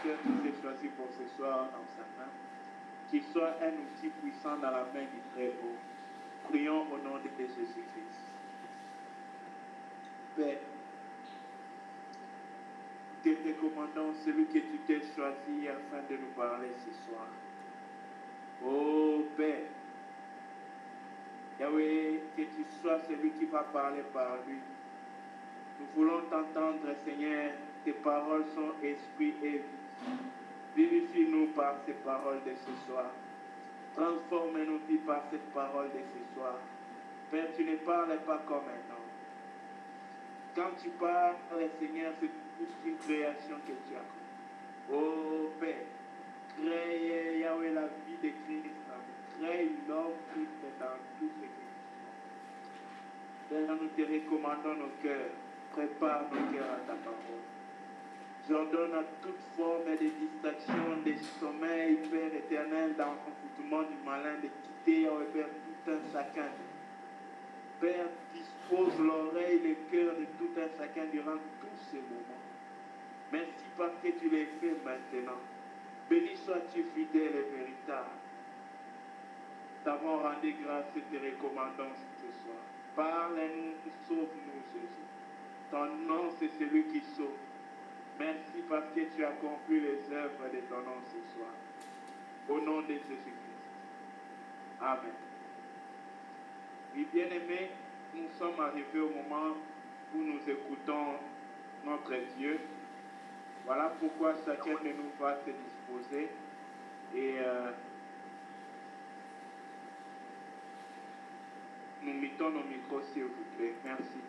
cœur qui s'est choisi pour ce soir dans sa main, qu'il soit un outil puissant dans la main du Très-Haut. Prions au nom de Jésus-Christ. Père, te recommandons celui que tu t'es choisi afin de nous parler ce soir. Oh Père, Yahweh, que tu sois celui qui va parler par lui. Nous voulons t'entendre, Seigneur. Tes paroles sont esprit et vie. Vivifie-nous par ces paroles de ce soir. Transforme nos vies par cette parole de ce soir. Père, tu ne parles pas comme un homme. Quand tu parles, Seigneur, c'est toute une création que tu as créée. Oh Père, crée, Yahweh, la vie de Christ. Crée l'homme Christ dans tout ce que tu fais. Père, nous te recommandons nos cœurs. Prépare nos cœurs à ta parole. J'ordonne à toute forme de distraction, de sommeil, Père éternel, dans l'enfoutement du malin, de quitter, oh Père, tout un chacun. Père, dispose l'oreille, le cœur de tout un chacun durant tous ces moments. Merci parce que tu l'as fait maintenant. Béni sois-tu fidèle et véritable. T'avons rendu grâce et te recommandons ce soir. Parle-nous, sauve-nous, Jésus. Ton nom, c'est celui qui sauve. Merci parce que tu as accompli les œuvres de ton nom ce soir. Au nom de Jésus-Christ. Amen. Oui, bien-aimés, nous sommes arrivés au moment où nous écoutons notre Dieu. Voilà pourquoi chacun de nous va se disposer et nous mettons nos micros s'il vous plaît. Merci.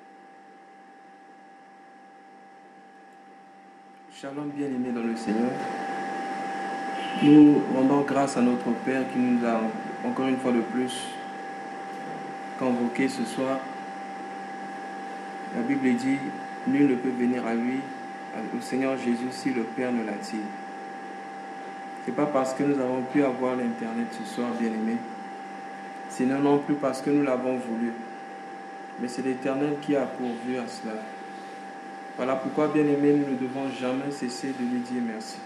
Shalom bien-aimés dans le Seigneur. Nous rendons grâce à notre Père qui nous a encore une fois de plus convoqués ce soir. La Bible dit, nul ne peut venir à lui, au Seigneur Jésus, si le Père ne l'attire. Ce n'est pas parce que nous avons pu avoir l'Internet ce soir, bien-aimés, sinon non plus parce que nous l'avons voulu. Mais c'est l'Éternel qui a pourvu à cela. Voilà pourquoi, bien-aimés, nous ne devons jamais cesser de lui dire merci.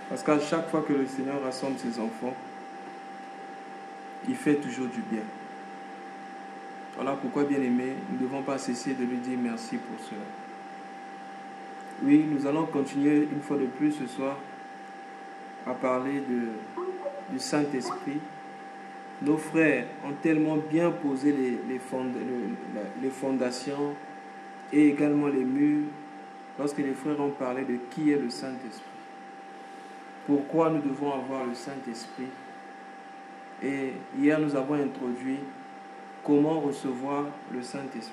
Parce qu'à chaque fois que le Seigneur rassemble ses enfants, il fait toujours du bien. Voilà pourquoi, bien-aimés, nous ne devons pas cesser de lui dire merci pour cela. Oui, nous allons continuer une fois de plus ce soir à parler du Saint-Esprit. Nos frères ont tellement bien posé les fondations et également les murs lorsque les frères ont parlé de qui est le Saint-Esprit. Pourquoi nous devons avoir le Saint-Esprit. Et hier, nous avons introduit comment recevoir le Saint-Esprit.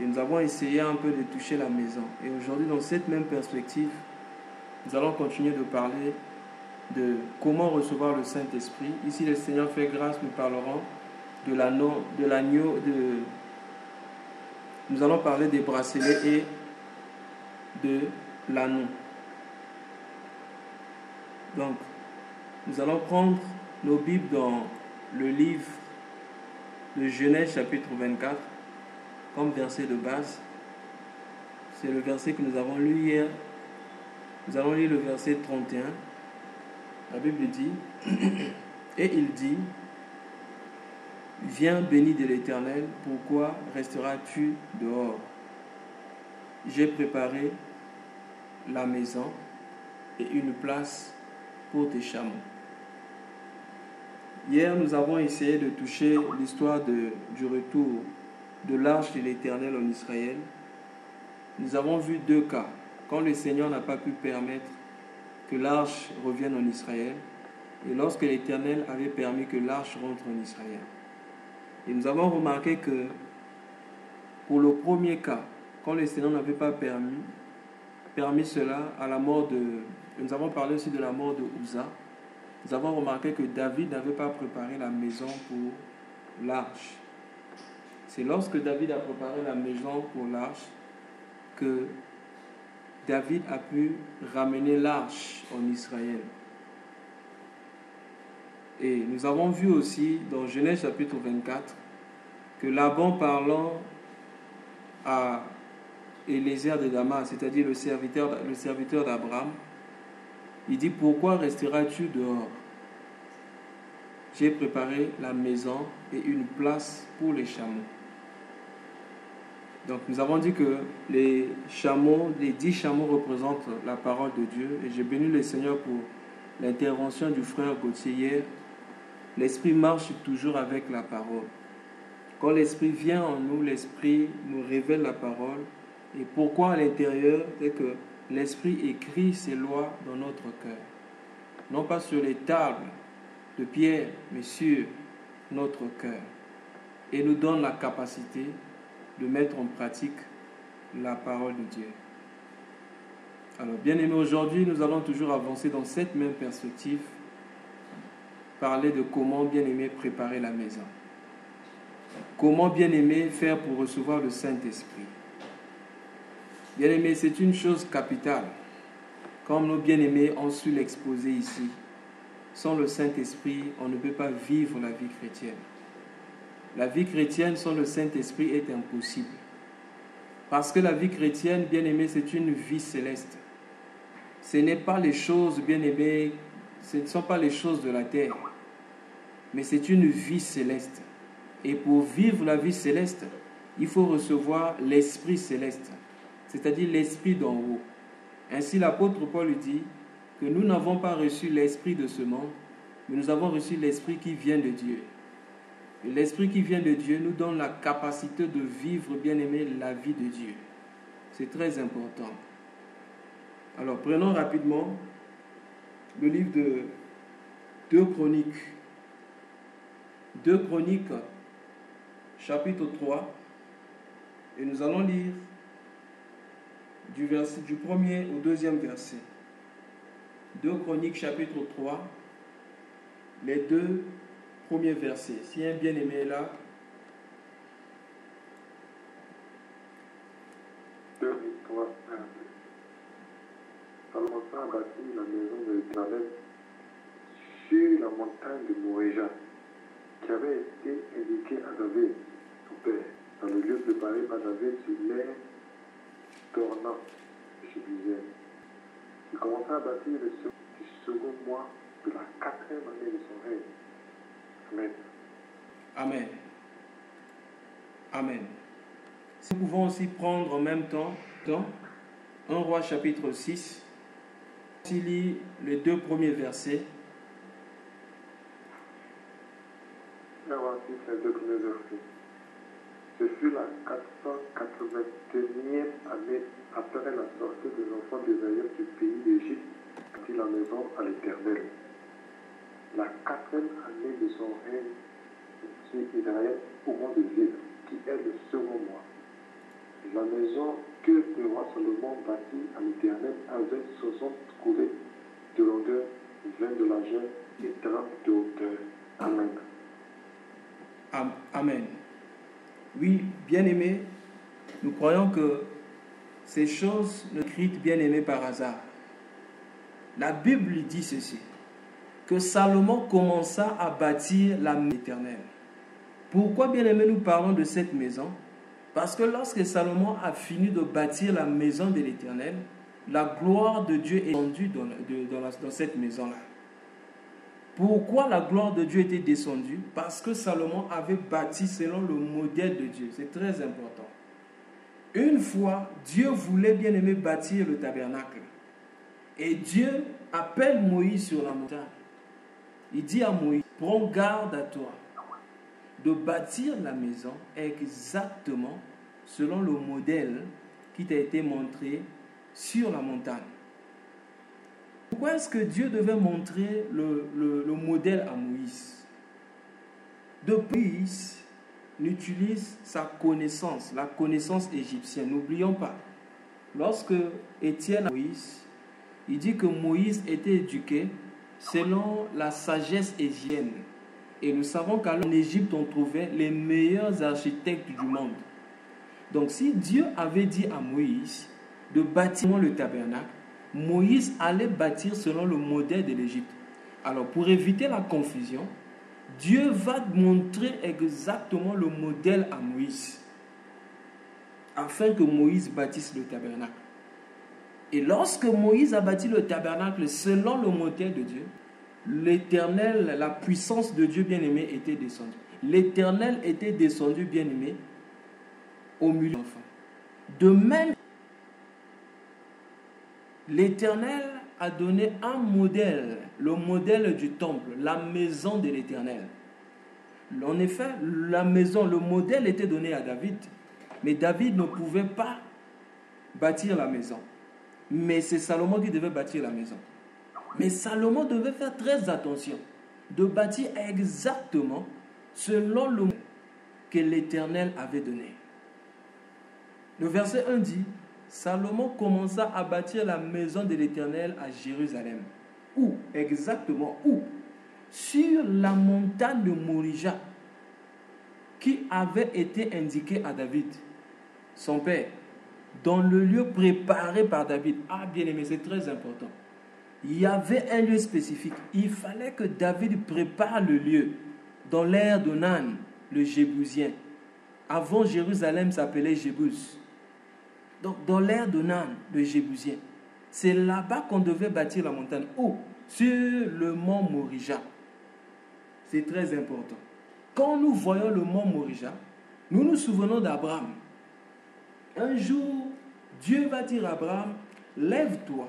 Et nous avons essayé un peu de toucher la maison. Et aujourd'hui, dans cette même perspective, nous allons continuer de parler de comment recevoir le Saint-Esprit. Ici, le Seigneur fait grâce, nous parlerons de l'agneau, nous allons parler des bracelets et de l'anneau. Donc, nous allons prendre nos Bibles dans le livre de Genèse chapitre 24 comme verset de base. C'est le verset que nous avons lu hier. Nous allons lire le verset 31. La Bible dit, et il dit, viens béni de l'Éternel, pourquoi resteras-tu dehors? J'ai préparé la maison et une place pour tes chameaux. Hier, nous avons essayé de toucher l'histoire du retour de l'arche de l'Éternel en Israël. Nous avons vu deux cas. Quand le Seigneur n'a pas pu permettre que l'arche revienne en Israël, et lorsque l'Éternel avait permis que l'arche rentre en Israël. Et nous avons remarqué que pour le premier cas, quand le Seigneur n'avait pas permis cela à la mort de... Nous avons parlé aussi de la mort de Uza. Nous avons remarqué que David n'avait pas préparé la maison pour l'arche. C'est lorsque David a préparé la maison pour l'arche que David a pu ramener l'arche en Israël. Et nous avons vu aussi dans Genèse chapitre 24 que Laban parlant à Eliezer de Damas, c'est-à-dire le serviteur d'Abraham, il dit, pourquoi resteras-tu dehors? J'ai préparé la maison et une place pour les chameaux. Donc nous avons dit que les 10 chameaux représentent la parole de Dieu. Et j'ai béni le Seigneur pour l'intervention du frère Gauthier hier. L'Esprit marche toujours avec la parole. Quand l'Esprit vient en nous, l'Esprit nous révèle la parole. Et pourquoi à l'intérieur? C'est que l'Esprit écrit ses lois dans notre cœur. Non pas sur les tables de pierre, mais sur notre cœur. Et nous donne la capacité de mettre en pratique la parole de Dieu. Alors, bien aimés, aujourd'hui, nous allons toujours avancer dans cette même perspective, parler de comment, bien aimé, préparer la maison. Comment, bien aimé, faire pour recevoir le Saint-Esprit. Bien aimé, c'est une chose capitale. Comme nos bien-aimés ont su l'exposer ici, sans le Saint-Esprit, on ne peut pas vivre la vie chrétienne. La vie chrétienne sans le Saint-Esprit est impossible. Parce que la vie chrétienne, bien aimée, c'est une vie céleste. Ce n'est pas les choses, bien aimées, ce ne sont pas les choses de la terre, mais c'est une vie céleste. Et pour vivre la vie céleste, il faut recevoir l'Esprit céleste, c'est-à-dire l'Esprit d'en haut. Ainsi, l'apôtre Paul dit que nous n'avons pas reçu l'Esprit de ce monde, mais nous avons reçu l'Esprit qui vient de Dieu. Et l'Esprit qui vient de Dieu nous donne la capacité de vivre, bien aimé, la vie de Dieu. C'est très important. Alors, prenons rapidement le livre de 2 Chroniques. 2 Chroniques, chapitre 3. Et nous allons lire du 1er au 2e verset. 2 Chroniques, chapitre 3, les 2 premiers versets. Si un bien-aimé est là. 2, 3, 1. Salomon a bâti la maison de l'Éternel sur la montagne de Moréja, qui avait été indiquée à David, son père, dans le lieu préparé par David sur l'air tournant de Jérusalem. Il commença à bâtir le second mois de la 4e année de son règne. Amen. Amen. Amen. Nous pouvons aussi prendre en même temps 1 Roi chapitre 6. On lit les 2 premiers versets. 1 Roi 6, les 2 premiers versets. Ce fut la 481e année après la sortie des enfants d'Israël du pays d'Égypte, bâtit la maison à l'Éternel. La 4e année de son règne sur Israël au mois de Zél, qui est le second mois. La maison que le roi Salomon bâtit à l'Éternel avait 60 coudées de longueur, 20 de largeur et 30 de hauteur. Amen. Amen. Oui, bien-aimés, nous croyons que ces choses ne sont écrites, bien-aimés, par hasard. La Bible dit ceci, que Salomon commença à bâtir la maison éternelle. Pourquoi, bien-aimés, nous parlons de cette maison? Parce que lorsque Salomon a fini de bâtir la maison de l'Éternel, la gloire de Dieu est descendue dans cette maison-là. Pourquoi la gloire de Dieu était descendue? Parce que Salomon avait bâti selon le modèle de Dieu. C'est très important. Une fois, Dieu voulait, bien aimé, bâtir le tabernacle. Et Dieu appelle Moïse sur la montagne. Il dit à Moïse, prends garde à toi de bâtir la maison exactement selon le modèle qui t'a été montré sur la montagne. Pourquoi est-ce que Dieu devait montrer le modèle à Moïse? Moïse n'utilise sa connaissance, la connaissance égyptienne. N'oublions pas, lorsque Étienne a Moïse, il dit que Moïse était éduqué selon la sagesse égyptienne. Et nous savons qu'en Égypte, on trouvait les meilleurs architectes du monde. Donc, si Dieu avait dit à Moïse de bâtir le tabernacle, Moïse allait bâtir selon le modèle de l'Égypte. Alors, pour éviter la confusion, Dieu va montrer exactement le modèle à Moïse. afin que Moïse bâtisse le tabernacle. Et lorsque Moïse a bâti le tabernacle selon le modèle de Dieu, l'Éternel, la puissance de Dieu bien-aimé était descendue. L'Éternel était descendu bien-aimé au milieu des enfants. De même, l'Éternel a donné un modèle, le modèle du temple, la maison de l'Éternel. En effet, la maison, le modèle était donné à David, mais David ne pouvait pas bâtir la maison. Mais c'est Salomon qui devait bâtir la maison. Mais Salomon devait faire très attention de bâtir exactement selon le modèle que l'Éternel avait donné. Le verset 1 dit, Salomon commença à bâtir la maison de l'Éternel à Jérusalem. Où? Exactement où? Sur la montagne de Morija, qui avait été indiquée à David, son père, dans le lieu préparé par David. Ah, bien aimé, c'est très important. Il y avait un lieu spécifique. Il fallait que David prépare le lieu dans l'ère de Nan, le Jébusien. Avant, Jérusalem s'appelait Jébus. Donc, dans l'ère de Nan, le Jébusien, c'est là-bas qu'on devait bâtir la montagne. Où? Sur le mont Morija. C'est très important. Quand nous voyons le mont Morija, nous nous souvenons d'Abraham. Un jour, Dieu va dire à Abraham, lève-toi,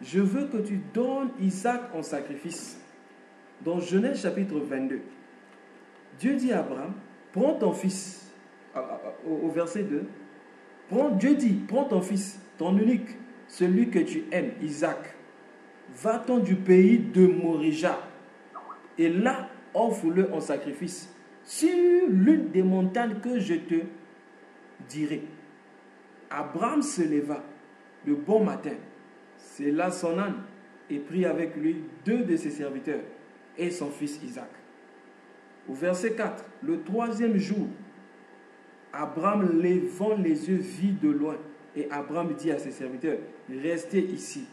je veux que tu donnes Isaac en sacrifice. Dans Genèse chapitre 22, Dieu dit à Abraham, prends ton fils, au verset 2, Dieu dit, prends ton fils, ton unique, celui que tu aimes, Isaac, va-t'en du pays de Morija, et là, offre-le en sacrifice, sur l'une des montagnes que je te dirai. Abraham se leva le bon matin, sella son âne et prit avec lui 2 de ses serviteurs et son fils Isaac. Au verset 4, le 3e jour, Abraham levant les yeux vit de loin et Abraham dit à ses serviteurs, restez ici.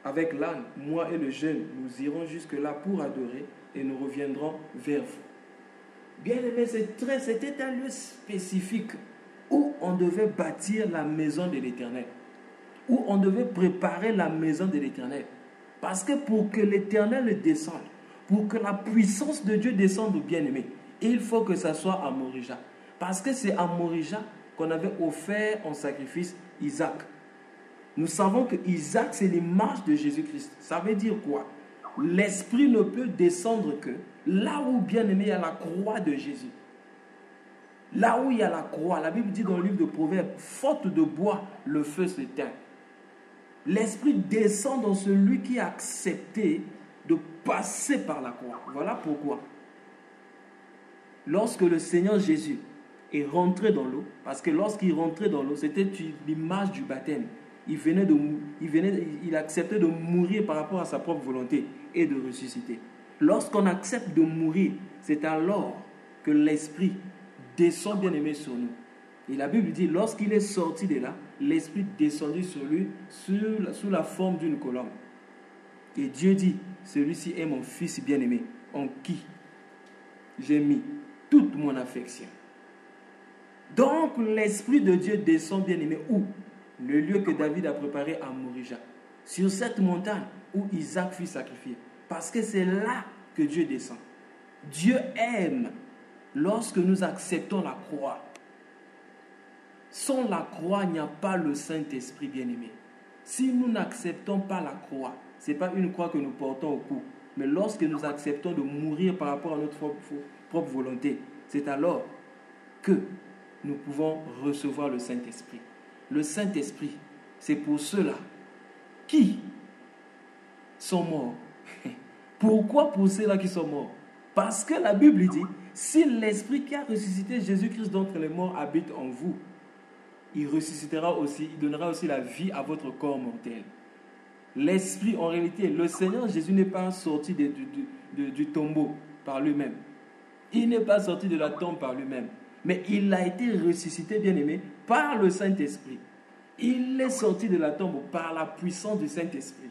Avec l'âne, moi et le jeune, nous irons jusque-là pour adorer et nous reviendrons vers vous. Bien aimé, c'était un lieu spécifique où on devait bâtir la maison de l'Éternel, où on devait préparer la maison de l'Éternel. Parce que pour que l'Éternel descende, pour que la puissance de Dieu descende, bien-aimé, il faut que ça soit à Morija. Parce que c'est à Morija qu'on avait offert en sacrifice Isaac. Nous savons que Isaac, c'est l'image de Jésus-Christ. Ça veut dire quoi? L'Esprit ne peut descendre que là où, bien-aimé, il y a la croix de Jésus. Là où il y a la croix, la Bible dit dans le livre de Proverbes, faute de bois, le feu s'éteint. L'Esprit descend dans celui qui a accepté de passer par la croix. Voilà pourquoi. Lorsque le Seigneur Jésus est rentré dans l'eau, parce que lorsqu'il rentrait dans l'eau, c'était l'image du baptême. Il acceptait de mourir par rapport à sa propre volonté et de ressusciter. Lorsqu'on accepte de mourir, c'est alors que l'Esprit descend bien aimé sur nous. Et la Bible dit, lorsqu'il est sorti de là, l'Esprit descendit sur lui sous la forme d'une colombe. Et Dieu dit, celui-ci est mon fils bien-aimé, en qui j'ai mis toute mon affection. Donc l'Esprit de Dieu descend bien-aimé où? Le lieu que David a préparé à Morija, sur cette montagne où Isaac fut sacrifié. Parce que c'est là que Dieu descend. Dieu aime lorsque nous acceptons la croix. Sans la croix, il n'y a pas le Saint-Esprit bien-aimé. Si nous n'acceptons pas la croix, ce n'est pas une croix que nous portons au cou, mais lorsque nous acceptons de mourir par rapport à notre propre volonté, c'est alors que nous pouvons recevoir le Saint-Esprit. Le Saint-Esprit, c'est pour ceux-là qui sont morts. Pourquoi pour ceux-là qui sont morts? Parce que la Bible dit, si l'Esprit qui a ressuscité Jésus-Christ d'entre les morts habite en vous, il ressuscitera aussi, il donnera aussi la vie à votre corps mortel. L'Esprit, en réalité, le Seigneur Jésus n'est pas sorti du tombeau par lui-même. Il n'est pas sorti de la tombe par lui-même. Mais il a été ressuscité, bien-aimé, par le Saint-Esprit. Il est sorti de la tombe par la puissance du Saint-Esprit.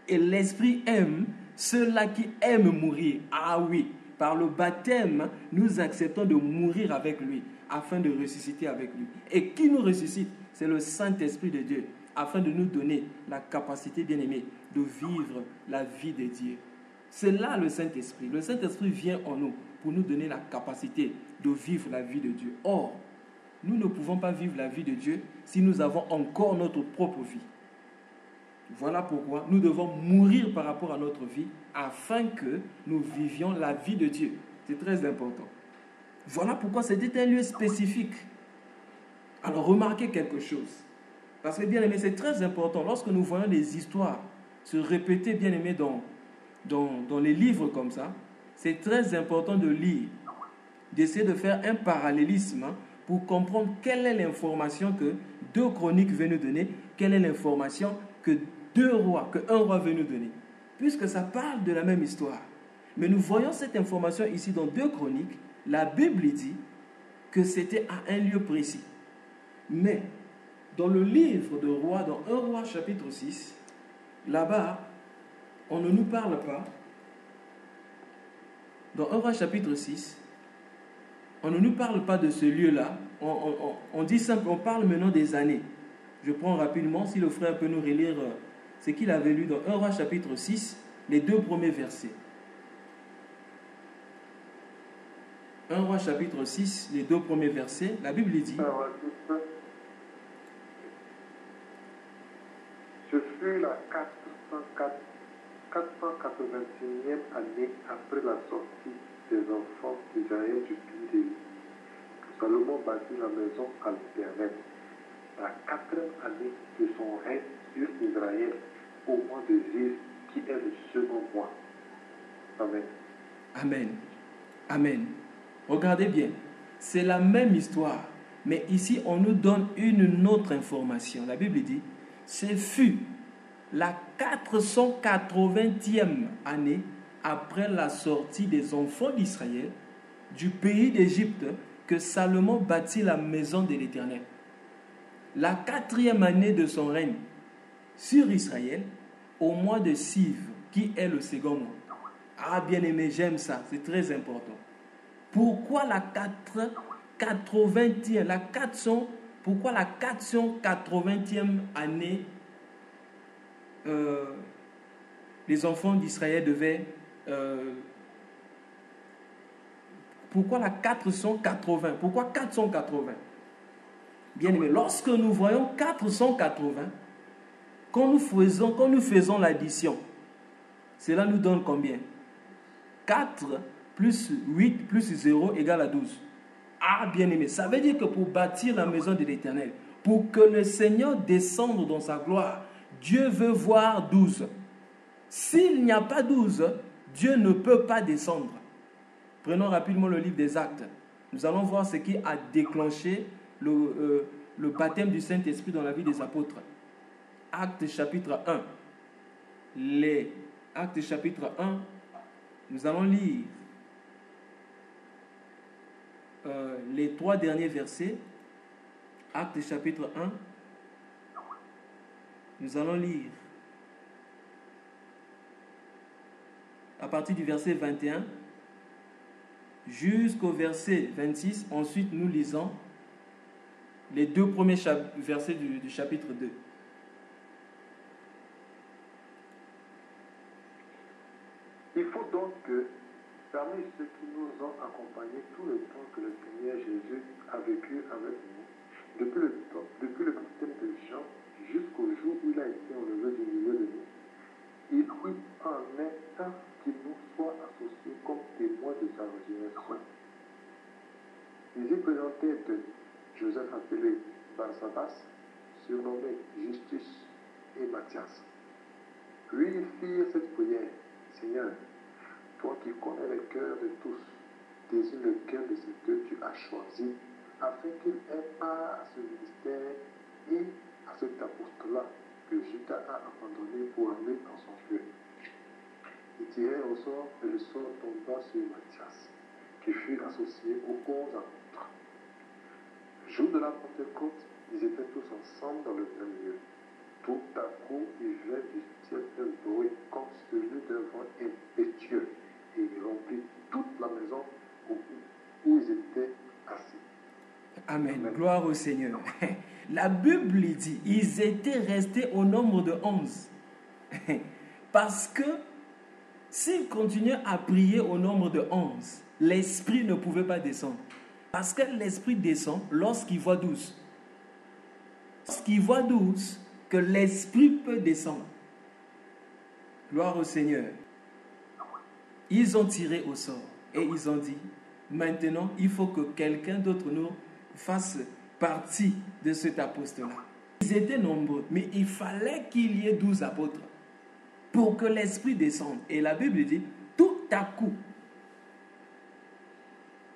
Et l'Esprit aime ceux-là qui aiment mourir. Ah oui, par le baptême, nous acceptons de mourir avec lui. afin de ressusciter avec lui. Et qui nous ressuscite? C'est le Saint-Esprit de Dieu, afin de nous donner la capacité, bien aimé, de vivre la vie de Dieu. C'est là le Saint-Esprit. Le Saint-Esprit vient en nous pour nous donner la capacité de vivre la vie de Dieu. Or, nous ne pouvons pas vivre la vie de Dieu si nous avons encore notre propre vie. Voilà pourquoi nous devons mourir par rapport à notre vie afin que nous vivions la vie de Dieu. C'est très important. Voilà pourquoi c'était un lieu spécifique. Alors remarquez quelque chose. Parce que bien aimé, c'est très important. Lorsque nous voyons des histoires se répéter, bien aimé, dans les livres comme ça, c'est très important de lire, d'essayer de faire un parallélisme pour comprendre quelle est l'information que 2 Chroniques veut nous donner, quelle est l'information que un roi veut nous donner. Puisque ça parle de la même histoire. Mais nous voyons cette information ici dans 2 Chroniques. La Bible dit que c'était à un lieu précis. Mais dans le livre de Rois, dans 1 Roi chapitre 6, là-bas, on ne nous parle pas. Dans 1 Roi chapitre 6, on ne nous parle pas de ce lieu-là. On dit simple, on parle maintenant des années. Je prends rapidement, si le frère peut nous relire ce qu'il avait lu dans 1 Roi chapitre 6, les 2 premiers versets. 1 Roi chapitre 6, les 2 premiers versets, la Bible dit: Ce fut la 481e année après la sortie des enfants d'Israël du pays d'Égypte que Salomon bâtit la maison à l'Éternel. La 4e année de son règne sur Israël, au mois de Ziv, qui est le second mois. Amen. Amen. Amen. Regardez bien, c'est la même histoire, mais ici on nous donne une autre information. La Bible dit: ce fut la 480e année après la sortie des enfants d'Israël du pays d'Égypte que Salomon bâtit la maison de l'Éternel. La 4e année de son règne sur Israël, au mois de Siv, qui est le second mois. Ah, bien aimé, j'aime ça, c'est très important. Pourquoi la 480e année les enfants d'Israël devaient... pourquoi la 480? Pourquoi 480? Bien aimé, lorsque nous voyons 480, quand nous faisons l'addition, cela nous donne combien? 4 plus 8 plus 0 égale à 12. Ah, bien aimé, ça veut dire que pour bâtir la maison de l'Éternel, pour que le Seigneur descende dans sa gloire, Dieu veut voir 12. S'il n'y a pas 12, Dieu ne peut pas descendre. Prenons rapidement le livre des Actes. Nous allons voir ce qui a déclenché le baptême du Saint-Esprit dans la vie des apôtres. Actes chapitre 1. Les Actes chapitre 1, nous allons lire les 3 derniers versets. Actes chapitre 1, nous allons lire à partir du verset 21 jusqu'au verset 26. Ensuite, nous lisons les 2 premiers versets du chapitre 2. Il faut donc que, parmi ceux qui nous ont accompagnés tout le temps que le Seigneur Jésus a vécu avec nous, depuis le baptême de Jean jusqu'au jour où il a été enlevé du milieu de nous, il en est un qui nous soit associé comme témoin de sa résurrection. Ils y présentaient de Joseph appelé Barsabas, surnommé Justus, et Matthias. Puis ils firent cette prière: Seigneur, toi qui connais le cœur de tous, désigne le cœur de ceux que tu as choisis, afin qu'il ait part à ce ministère et à cet apostolat que Judas a abandonné pour aller dans son lieu. Ils tirèrent au sort et le sort tomba sur Matthias, qui fut associé aux 11 apôtres. Le jour de la Pentecôte, ils étaient tous ensemble dans le même lieu. Tout à coup, il vint du ciel un bruit comme celui d'un vent impétueux, et il remplit toute la maison où ils étaient assis. Amen. Amen. Gloire au Seigneur. La Bible dit, ils étaient restés au nombre de 11. Parce que s'ils continuaient à prier au nombre de 11, l'Esprit ne pouvait pas descendre. Parce que l'Esprit descend lorsqu'il voit 12. Lorsqu'il voit 12, que l'Esprit peut descendre. Gloire au Seigneur. Ils ont tiré au sort et ils ont dit, maintenant, il faut que quelqu'un d'autre nous fasse partie de cet apostolat. Ils étaient nombreux, mais il fallait qu'il y ait 12 apôtres pour que l'Esprit descende. Et la Bible dit, tout à coup,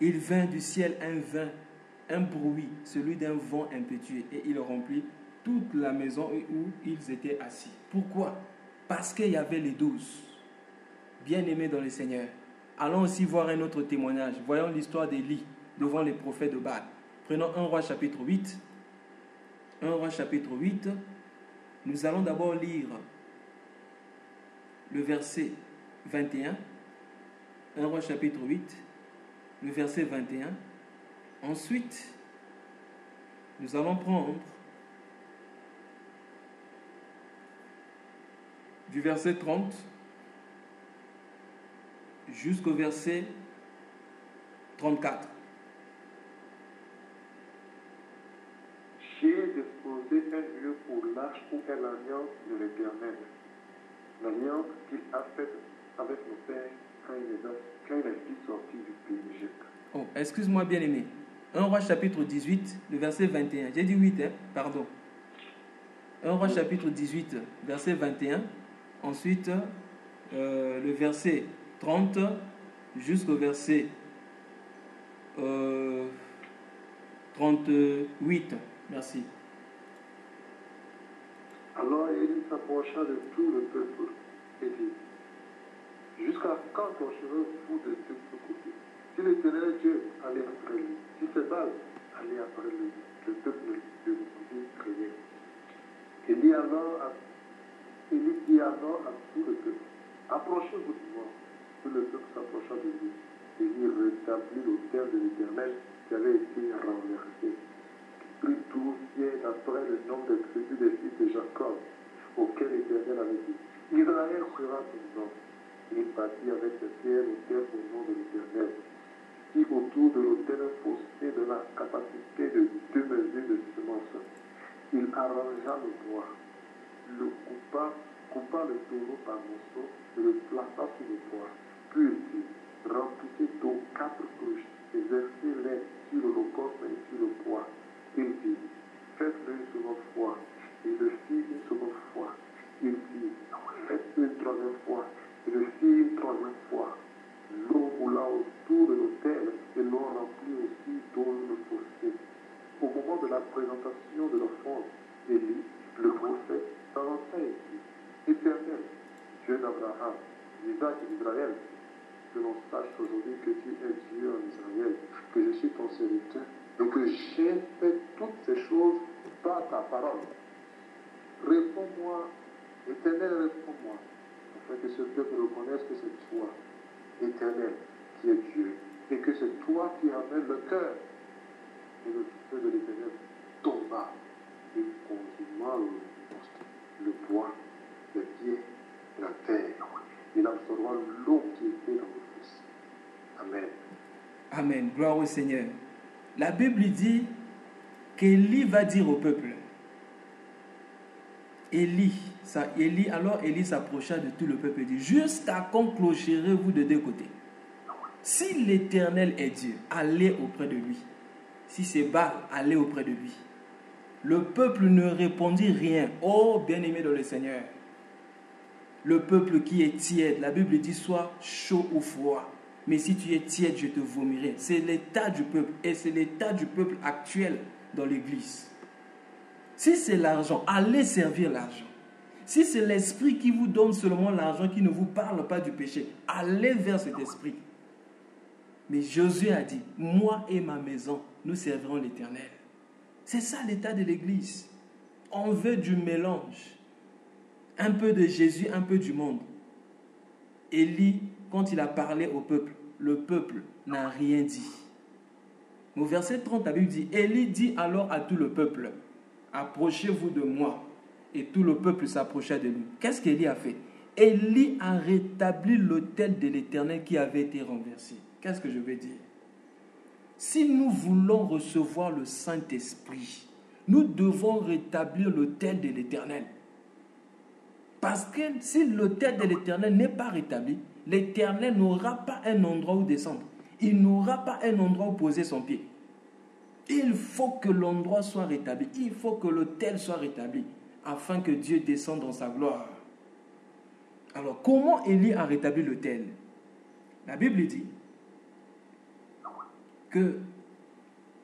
il vint du ciel un bruit, celui d'un vent impétueux, et il remplit toute la maison où ils étaient assis. Pourquoi? Parce qu'il y avait les 12, bien-aimés dans le Seigneur. Allons aussi voir un autre témoignage. Voyons l'histoire d'Élie devant les prophètes de Baal. Prenons 1 Roi chapitre 8. 1 Roi chapitre 8. Nous allons d'abord lire le verset 21. 1 Roi chapitre 8, le verset 21. Ensuite, nous allons prendre du verset 30 jusqu'au verset 34. J'ai disposé un lieu pour l'arche où est l'alliance de l'Éternel, l'alliance qu'il a faite avec nos pères quand il est sorti du pays d'Égypte. Oh, excuse-moi bien-aimé. 1 Roi chapitre 18, le verset 21. J'ai dit 8, pardon. 1 Roi chapitre 18, verset 21. Ensuite, le verset 30 jusqu'au verset 38. Merci. Alors Élie s'approcha de tout le peuple et dit, jusqu'à quand torcherez-vous de ce côté? Si l'Éternel Dieu allait après lui, si c'est Baal, allez après lui. Le peuple ne dit rien. Élie dit alors à tout le peuple, approchez-vous de moi. Tout le peuple s'approcha de lui. Élie rétablit l'autel de l'Éternel qui avait été renversé. Prit 12 pieds d'après le nom des tribus des fils de Jacob, auquel l'Éternel avait dit, Israël sera ton nom. Il bâtit avec ses pierres l'autel au nom de l'Éternel. Fit autour de l'autel un fossé de la capacité de 2 mesures de semence. Il arrangea le bois, le coupa le taureau par morceaux et le plaça sur le bois. Puis il dit, remplissez d'eau 4 couches et versez-les sur l'holocauste et sur le bois. Il dit, faites-le une seconde fois. Il le fit une seconde fois. Il dit, faites-le une troisième fois. Il le fit une troisième fois. L'eau roula autour de l'autel et l'eau remplit aussi d'eau le fossé. Au moment de la présentation de l'offrande, Élie, le prophète, s'avança et dit, Éternel, Dieu d'Abraham, d'Isaac et d'Israël, que l'on sache aujourd'hui que tu es Dieu en Israël, que je suis ton serviteur, et que j'ai fait toutes ces choses par ta parole. Réponds-moi, Éternel, réponds-moi, afin que ce peuple reconnaisse que c'est toi, Éternel, qui es Dieu, et que c'est toi qui amènes le cœur. Et le feu de l'Éternel tomba et consuma le bois, les pieds et la terre. Il absorba l'eau qui était dans le fossé. Amen. Amen. Gloire au Seigneur. La Bible dit qu'Élie va dire au peuple. Alors Élie s'approcha de tout le peuple et dit, jusqu'à quand clocherez-vous de 2 côtés? Si l'Éternel est Dieu, allez auprès de lui. Si c'est Baal, allez auprès de lui. Le peuple ne répondit rien. Oh, bien-aimé dans le Seigneur. Le peuple qui est tiède, la Bible dit, sois chaud ou froid. Mais si tu es tiède, je te vomirai. C'est l'état du peuple. Et c'est l'état du peuple actuel dans l'église. Si c'est l'argent, allez servir l'argent. Si c'est l'esprit qui vous donne seulement l'argent, qui ne vous parle pas du péché, allez vers cet esprit. Mais Josué a dit, moi et ma maison, nous servirons l'Éternel. C'est ça l'état de l'église. On veut du mélange. Un peu de Jésus, un peu du monde. Élie, quand il a parlé au peuple, le peuple n'a rien dit. Au verset 30, la Bible dit, Élie dit alors à tout le peuple, approchez-vous de moi. Et tout le peuple s'approcha de lui. Qu'est-ce qu'Élie a fait? Élie a rétabli l'autel de l'Éternel qui avait été renversé. Qu'est-ce que je veux dire? Si nous voulons recevoir le Saint-Esprit, nous devons rétablir l'autel de l'Éternel. Parce que si l'autel de l'Éternel n'est pas rétabli, l'Éternel n'aura pas un endroit où descendre. Il n'aura pas un endroit où poser son pied. Il faut que l'endroit soit rétabli. Il faut que l'autel soit rétabli afin que Dieu descende dans sa gloire. Alors, comment Élie a rétabli l'autel? La Bible dit que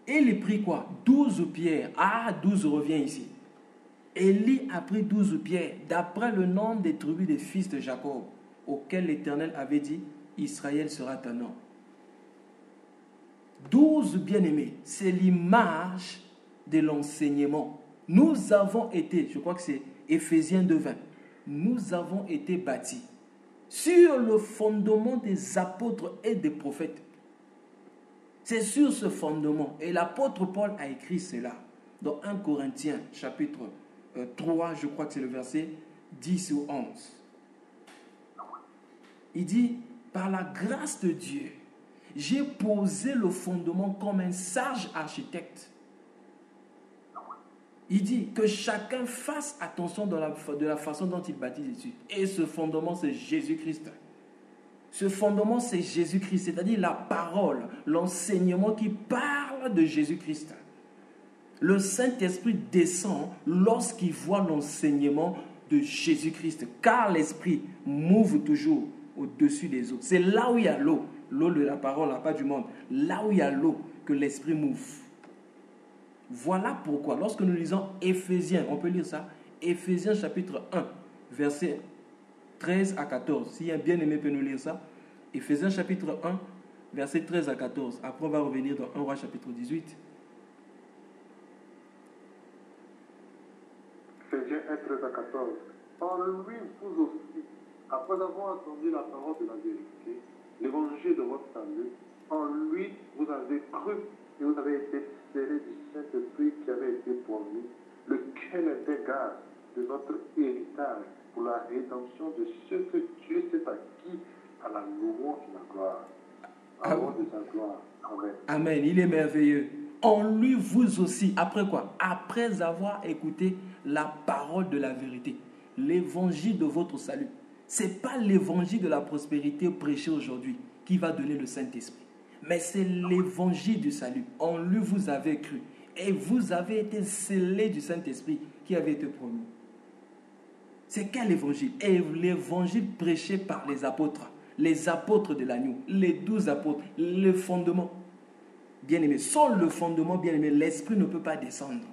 Élie prit quoi? 12 pierres. Ah, 12 revient ici. Élie a pris 12 pierres d'après le nombre des tribus des fils de Jacob, auquel l'Éternel avait dit, Israël sera ton nom. 12 bien-aimés, c'est l'image de l'enseignement. Nous avons été, je crois que c'est Éphésiens 2:20, nous avons été bâtis sur le fondement des apôtres et des prophètes. C'est sur ce fondement. Et l'apôtre Paul a écrit cela dans 1 Corinthiens chapitre 3, je crois que c'est le verset 10 ou 11. Il dit, par la grâce de Dieu, j'ai posé le fondement comme un sage architecte. Il dit que chacun fasse attention de la façon dont il bâtit dessus. Et ce fondement, c'est Jésus-Christ. Ce fondement, c'est Jésus-Christ, c'est-à-dire la parole, l'enseignement qui parle de Jésus-Christ. Le Saint-Esprit descend lorsqu'il voit l'enseignement de Jésus-Christ, car l'Esprit mouve toujours au-dessus des eaux. C'est là où il y a l'eau, l'eau de la parole, pas du monde. Là où il y a l'eau, que l'Esprit mouve. Voilà pourquoi, lorsque nous lisons Éphésiens, on peut lire ça, Éphésiens chapitre 1, verset 13 à 14. Si un bien-aimé peut nous lire ça, Éphésiens chapitre 1, verset 13 à 14. Après, on va revenir dans 1 Roi chapitre 18. Éphésiens 1, 13 à 14. En lui, vous aussi, après avoir entendu la parole de la vérité, l'évangile de votre salut, en lui, vous avez cru et vous avez été scellés du Saint-Esprit qui avait été promis, lequel était gage de notre héritage pour la rédemption de ceux que Dieu s'est acquis à la louange de la gloire. À la louange de sa gloire. Amen. Amen. Il est merveilleux. En lui, vous aussi. Après quoi? Après avoir écouté la parole de la vérité, l'évangile de votre salut. Ce n'est pas l'évangile de la prospérité prêché aujourd'hui qui va donner le Saint-Esprit. Mais c'est l'évangile du salut. En lui, vous avez cru. Et vous avez été scellés du Saint-Esprit qui avait été promis. C'est quel évangile? Et l'évangile prêché par les apôtres de l'agneau, les 12 apôtres, le fondement. Bien-aimé, sans le fondement, bien-aimé, l'esprit ne peut pas descendre.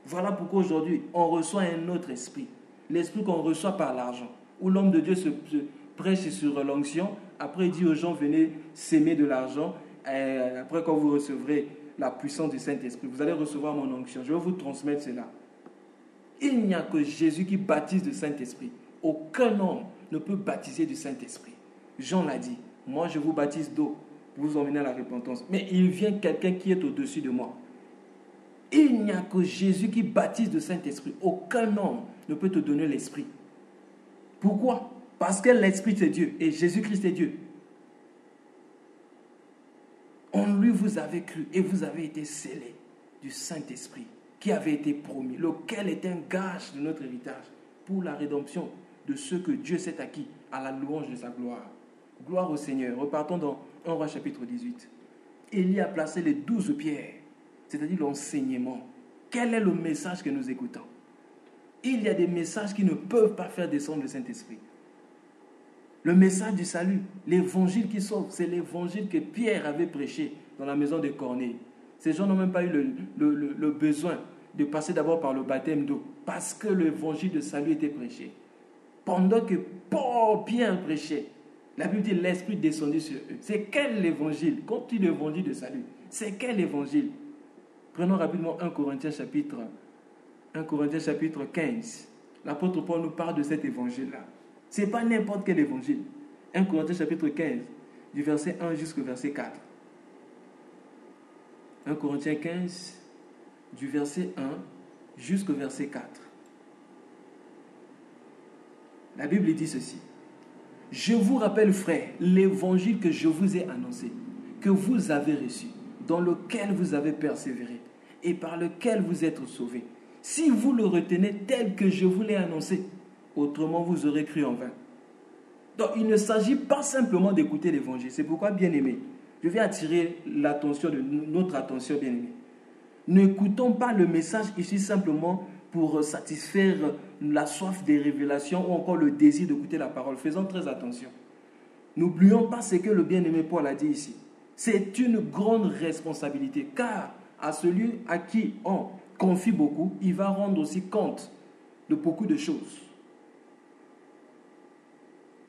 Voilà pourquoi aujourd'hui, on reçoit un autre esprit. L'esprit qu'on reçoit par l'argent. Où l'homme de Dieu se prêche sur l'onction. Après, il dit aux gens, venez s'aimer de l'argent. Après, quand vous recevrez la puissance du Saint-Esprit, vous allez recevoir mon onction. Je vais vous transmettre cela. Il n'y a que Jésus qui baptise du Saint-Esprit. Aucun homme ne peut baptiser du Saint-Esprit. Jean l'a dit. Moi, je vous baptise d'eau pour vous emmener à la repentance. Mais il vient quelqu'un qui est au-dessus de moi. Il n'y a que Jésus qui baptise du Saint-Esprit. Aucun homme ne peut te donner l'Esprit. Pourquoi? Parce que l'Esprit c'est Dieu et Jésus-Christ est Dieu. En lui vous avez cru et vous avez été scellés du Saint-Esprit qui avait été promis, lequel est un gage de notre héritage pour la rédemption de ceux que Dieu s'est acquis à la louange de sa gloire. Gloire au Seigneur. Repartons dans 1 Roi chapitre 18. Élie a placé les 12 pierres, c'est-à-dire l'enseignement. Quel est le message que nous écoutons? Il y a des messages qui ne peuvent pas faire descendre le Saint-Esprit. Le message du salut, l'évangile qui sauve, c'est l'évangile que Pierre avait prêché dans la maison de Corneille. Ces gens n'ont même pas eu le besoin de passer d'abord par le baptême d'eau, parce que l'évangile de salut était prêché. Pendant que Pierre prêchait, la Bible dit l'Esprit descendit sur eux. C'est quel évangile? Quand tu dis l'évangile de salut, c'est quel évangile? Prenons rapidement 1 Corinthiens chapitre 15. L'apôtre Paul nous parle de cet évangile-là. Ce n'est pas n'importe quel évangile. 1 Corinthiens chapitre 15, du verset 1 jusqu'au verset 4. 1 Corinthiens 15, du verset 1 jusqu'au verset 4. La Bible dit ceci. Je vous rappelle, frères, l'évangile que je vous ai annoncé, que vous avez reçu, dans lequel vous avez persévéré et par lequel vous êtes sauvés. Si vous le retenez tel que je vous l'ai annoncé, autrement vous aurez cru en vain. Donc il ne s'agit pas simplement d'écouter l'évangile. C'est pourquoi, bien-aimés, je vais attirer notre attention, bien-aimés. N'écoutons pas le message ici simplement pour satisfaire la soif des révélations ou encore le désir d'écouter la parole. Faisons très attention. N'oublions pas ce que le bien-aimé Paul a dit ici. C'est une grande responsabilité, car à celui à qui on confie beaucoup, il va rendre aussi compte de beaucoup de choses.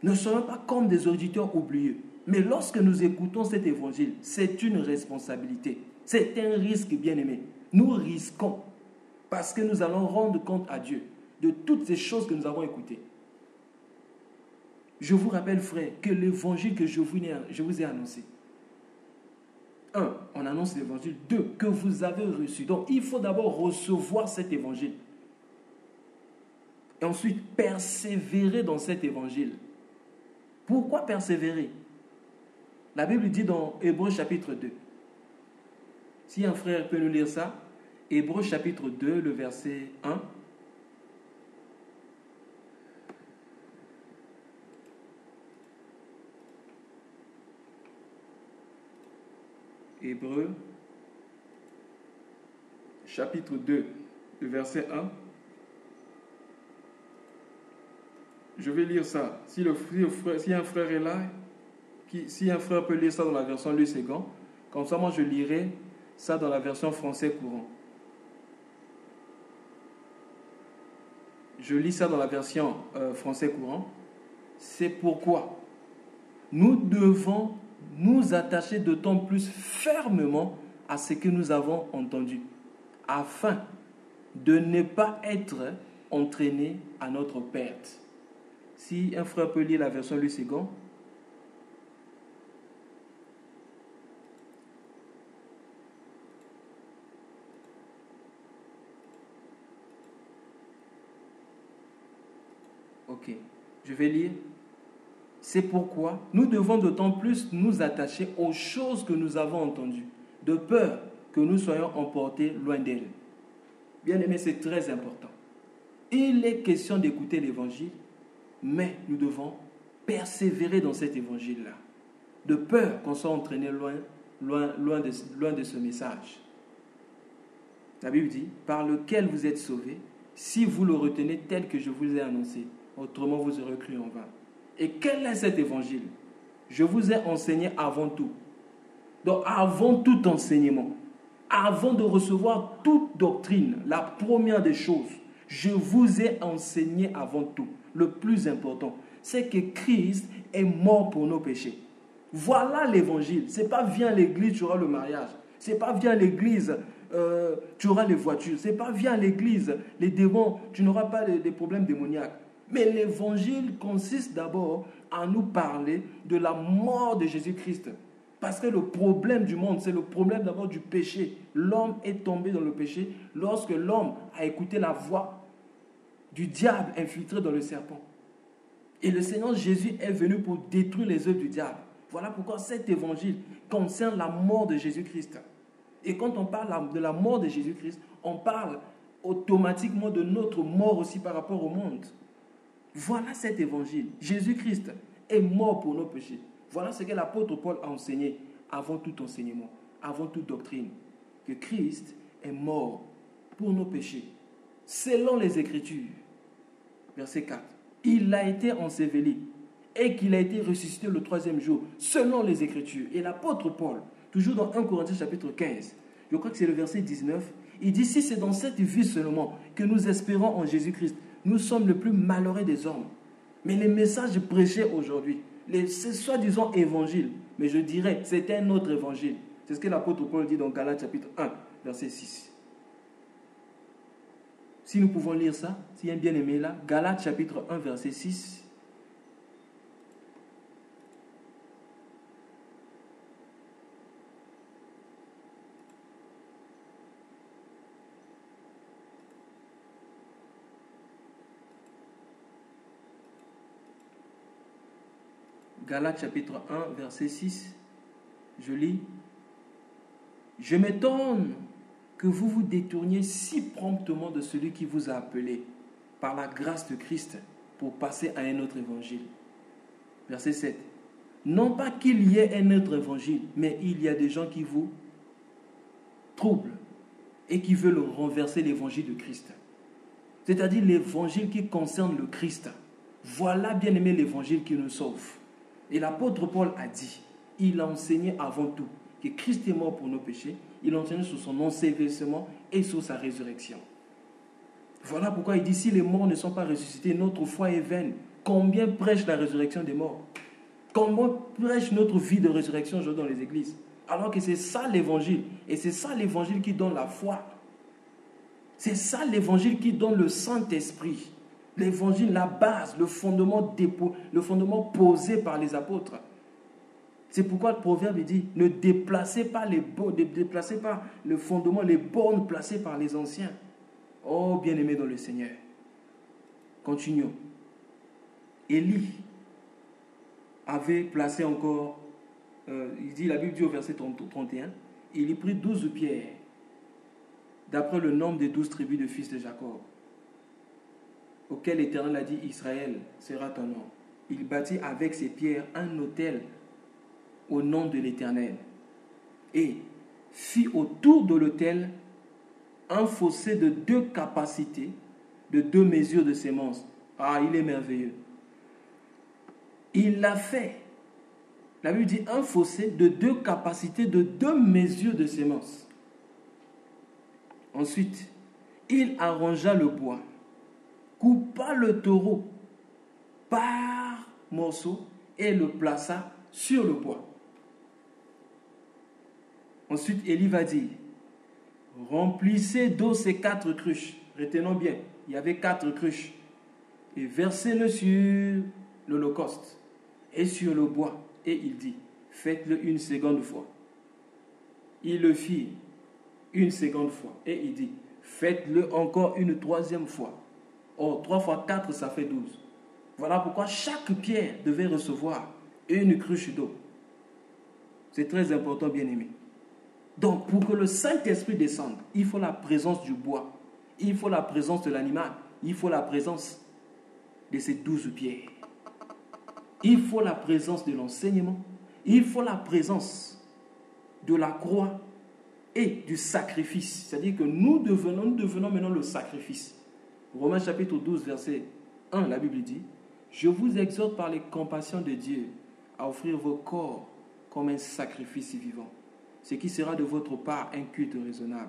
Ne soyons pas comme des auditeurs oublieux. Mais lorsque nous écoutons cet évangile, c'est une responsabilité. C'est un risque, bien-aimé. Nous risquons parce que nous allons rendre compte à Dieu de toutes ces choses que nous avons écoutées. Je vous rappelle, frère, que l'évangile que je vous ai annoncé. 1. On annonce l'évangile. 2. Que vous avez reçu. Donc, il faut d'abord recevoir cet évangile. Et ensuite, persévérer dans cet évangile. Pourquoi persévérer? La Bible dit dans Hébreux chapitre 2. Si un frère peut nous lire ça, Hébreux chapitre 2, le verset 1. Hébreux chapitre 2, le verset 1. Je vais lire ça. Si un frère est là, si un frère peut lire ça dans la version Louis II, comme ça, moi je lirai ça dans la version français courant. Je lis ça dans la version français courant. C'est pourquoi nous devons nous attacher d'autant plus fermement à ce que nous avons entendu, afin de ne pas être entraînés à notre perte. Si un frère peut lire la version Louis II. Ok, je vais lire. C'est pourquoi nous devons d'autant plus nous attacher aux choses que nous avons entendues, de peur que nous soyons emportés loin d'elles. Bien aimé, c'est très important. Il est question d'écouter l'évangile, mais nous devons persévérer dans cet évangile-là, de peur qu'on soit entraîné loin de ce message. La Bible dit, par lequel vous êtes sauvés, si vous le retenez tel que je vous ai annoncé, autrement vous aurez cru en vain. Et quel est cet évangile? Je vous ai enseigné avant tout. Donc avant tout enseignement, avant de recevoir toute doctrine, la première des choses, je vous ai enseigné avant tout. Le plus important, c'est que Christ est mort pour nos péchés. Voilà l'évangile. Ce n'est pas viens à l'église, tu auras le mariage. Ce n'est pas viens à l'église, tu auras les voitures. Ce n'est pas viens à l'église, les démons, tu n'auras pas des problèmes démoniaques. Mais l'évangile consiste d'abord à nous parler de la mort de Jésus-Christ. Parce que le problème du monde, c'est le problème d'abord du péché. L'homme est tombé dans le péché lorsque l'homme a écouté la voix du diable infiltré dans le serpent. Et le Seigneur Jésus est venu pour détruire les œuvres du diable. Voilà pourquoi cet évangile concerne la mort de Jésus-Christ. Et quand on parle de la mort de Jésus-Christ, on parle automatiquement de notre mort aussi par rapport au monde. Voilà cet évangile. Jésus-Christ est mort pour nos péchés. Voilà ce que l'apôtre Paul a enseigné avant tout enseignement, avant toute doctrine. Que Christ est mort pour nos péchés. Selon les Écritures. Verset 4. Il a été enseveli et qu'il a été ressuscité le 3e jour, selon les Écritures. Et l'apôtre Paul, toujours dans 1 Corinthiens chapitre 15, je crois que c'est le verset 19, il dit, si c'est dans cette vie seulement que nous espérons en Jésus-Christ, nous sommes le plus malheureux des hommes. Mais les messages prêchés aujourd'hui, c'est soi-disant évangile, mais je dirais, c'est un autre évangile. C'est ce que l'apôtre Paul dit dans Galates chapitre 1, verset 6. Si nous pouvons lire ça, s'il y a un bien-aimé là, Galates chapitre 1, verset 6. Galates chapitre 1, verset 6. Je lis. Je m'étonne que vous vous détourniez si promptement de celui qui vous a appelé par la grâce de Christ pour passer à un autre évangile. Verset 7. Non pas qu'il y ait un autre évangile, mais il y a des gens qui vous troublent et qui veulent renverser l'évangile de Christ. C'est-à-dire l'évangile qui concerne le Christ. Voilà, bien aimé, l'évangile qui nous sauve. Et l'apôtre Paul a dit, il a enseigné avant tout que Christ est mort pour nos péchés, il a enseigné sur son ensevelissement et sur sa résurrection. Voilà pourquoi il dit, si les morts ne sont pas ressuscités, notre foi est vaine. Combien prêche la résurrection des morts? Combien prêche notre vie de résurrection aujourd'hui dans les églises? Alors que c'est ça l'évangile. Et c'est ça l'évangile qui donne la foi. C'est ça l'évangile qui donne le Saint-Esprit. L'évangile, la base, le fondement posé par les apôtres. C'est pourquoi le proverbe dit, ne déplacez pas le fondement, les bornes placées par les anciens. Oh, bien-aimés dans le Seigneur. Continuons. Élie avait placé encore, il dit, la Bible dit au verset 31, il y prit 12 pierres, d'après le nombre des 12 tribus de fils de Jacob, auquel l'Éternel a dit, Israël sera ton nom. Il bâtit avec ces pierres un autel au nom de l'Éternel et fit autour de l'autel un fossé de 2 capacités, de 2 mesures de sémence. Ah, il est merveilleux. Il l'a fait. La Bible dit un fossé de 2 capacités, de 2 mesures de sémence. Ensuite, il arrangea le bois, coupa le taureau par morceaux et le plaça sur le bois. Ensuite, Élie va dire, remplissez d'eau ces 4 cruches. Retenons bien, il y avait 4 cruches. Et versez-le sur l'holocauste et sur le bois. Et il dit, faites-le une seconde fois. Il le fit une seconde fois. Et il dit, faites-le encore une 3e fois. Oh, 3 fois 4, ça fait 12. Voilà pourquoi chaque pierre devait recevoir une cruche d'eau. C'est très important, bien-aimé. Donc, pour que le Saint-Esprit descende, il faut la présence du bois. Il faut la présence de l'animal. Il faut la présence de ces 12 pierres. Il faut la présence de l'enseignement. Il faut la présence de la croix et du sacrifice. C'est-à-dire que nous devenons maintenant le sacrifice. Romains chapitre 12, verset 1, la Bible dit, « Je vous exhorte par les compassions de Dieu à offrir vos corps comme un sacrifice vivant, ce qui sera de votre part un culte raisonnable. »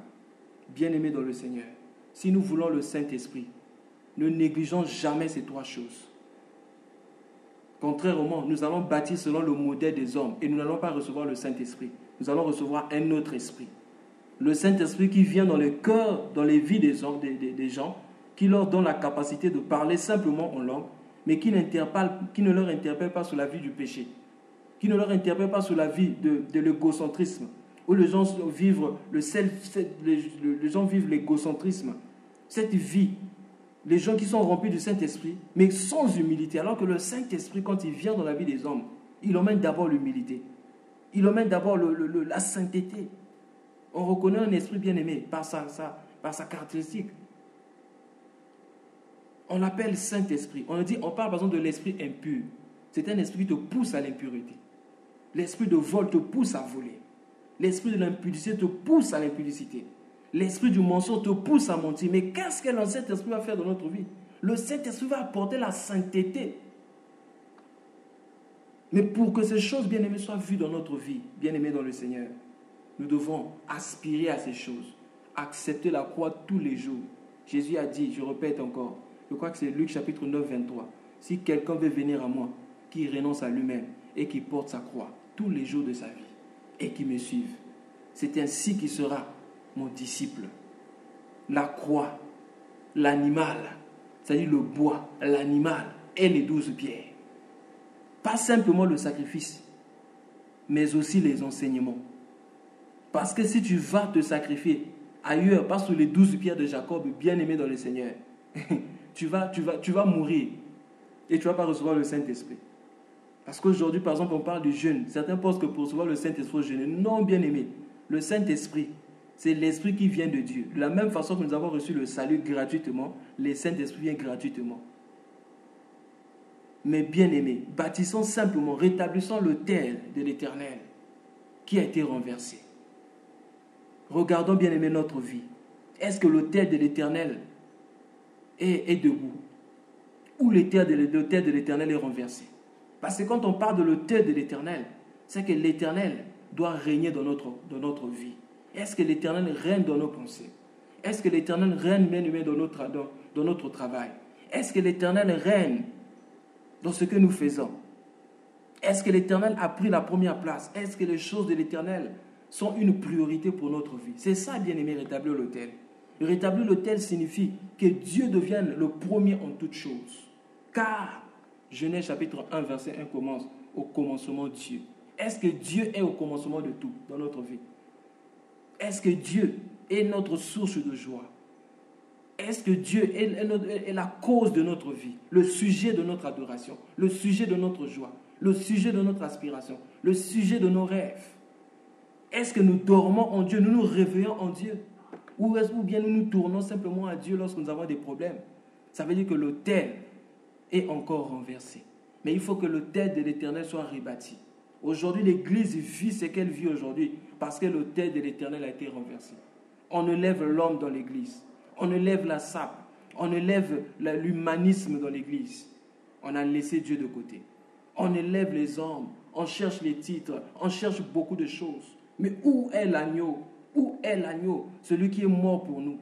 Bien-aimés dans le Seigneur, si nous voulons le Saint-Esprit, ne négligeons jamais ces 3 choses. Contrairement, nous allons bâtir selon le modèle des hommes et nous n'allons pas recevoir le Saint-Esprit. Nous allons recevoir un autre esprit. Le Saint-Esprit qui vient dans le cœur, dans les vies des gens, qui leur donne la capacité de parler simplement en langue, mais qui ne leur interpelle pas sur la vie du péché, qui ne leur interpelle pas sur la vie de l'égocentrisme, où les gens vivent l'égocentrisme, cette vie, les gens qui sont remplis du Saint-Esprit, mais sans humilité, alors que le Saint-Esprit, quand il vient dans la vie des hommes, il emmène d'abord l'humilité, il emmène d'abord la sainteté. On reconnaît un esprit bien-aimé par sa caractéristique. On l'appelle Saint-Esprit. On parle par exemple de l'esprit impur. C'est un esprit qui te pousse à l'impurité. L'esprit de vol te pousse à voler. L'esprit de l'impudicité te pousse à l'impudicité. L'esprit du mensonge te pousse à mentir. Mais qu'est-ce que le Saint-Esprit va faire dans notre vie? Le Saint-Esprit va apporter la sainteté. Mais pour que ces choses bien-aimées soient vues dans notre vie, bien-aimées dans le Seigneur, nous devons aspirer à ces choses. Accepter la croix tous les jours. Jésus a dit, je répète encore, je crois que c'est Luc chapitre 9, 23. Si quelqu'un veut venir à moi, qu'il renonce à lui-même et qu'il porte sa croix tous les jours de sa vie et qu'il me suive, c'est ainsi qu'il sera mon disciple. La croix, l'animal, c'est-à-dire le bois, l'animal et les 12 pierres. Pas simplement le sacrifice, mais aussi les enseignements. Parce que si tu vas te sacrifier ailleurs, pas sur les 12 pierres de Jacob, bien-aimé dans le Seigneur, tu vas mourir et tu ne vas pas recevoir le Saint-Esprit. Parce qu'aujourd'hui, par exemple, on parle du jeûne. Certains pensent que pour recevoir le Saint-Esprit, jeûner. Non, bien aimé. Le Saint-Esprit, c'est l'Esprit qui vient de Dieu. De la même façon que nous avons reçu le salut gratuitement, le Saint-Esprit vient gratuitement. Mais bien aimé, bâtissons simplement, rétablissons l'autel de l'Éternel qui a été renversé. Regardons bien aimé notre vie. Est-ce que l'autel de l'Éternel est debout? Ou l'autel de l'Éternel est renversé? Parce que quand on parle de l'autel de l'Éternel, c'est que l'Éternel doit régner dans notre vie. Est-ce que l'Éternel règne dans nos pensées? Est-ce que l'Éternel règne bien aimé dans notre travail? Est-ce que l'Éternel règne dans ce que nous faisons? Est-ce que l'Éternel a pris la première place? Est-ce que les choses de l'Éternel sont une priorité pour notre vie? C'est ça, bien aimé, rétablir l'autel. Rétablir l'autel signifie que Dieu devienne le premier en toutes choses. Car Genèse chapitre 1, verset 1 commence au commencement Dieu. Est-ce que Dieu est au commencement de tout dans notre vie? Est-ce que Dieu est notre source de joie? Est-ce que Dieu est la cause de notre vie, le sujet de notre adoration, le sujet de notre joie, le sujet de notre aspiration, le sujet de nos rêves? Est-ce que nous dormons en Dieu, nous nous réveillons en Dieu? Ou bien nous nous tournons simplement à Dieu lorsque nous avons des problèmes? Ça veut dire que l'autel est encore renversé. Mais il faut que l'autel de l'Éternel soit rebâti. Aujourd'hui, l'Église vit ce qu'elle vit aujourd'hui parce que l'autel de l'Éternel a été renversé. On enlève l'homme dans l'Église. On enlève la sape. On enlève l'humanisme dans l'Église. On a laissé Dieu de côté. On enlève les hommes. On cherche les titres. On cherche beaucoup de choses. Mais où est l'agneau? Où est l'agneau? Celui qui est mort pour nous.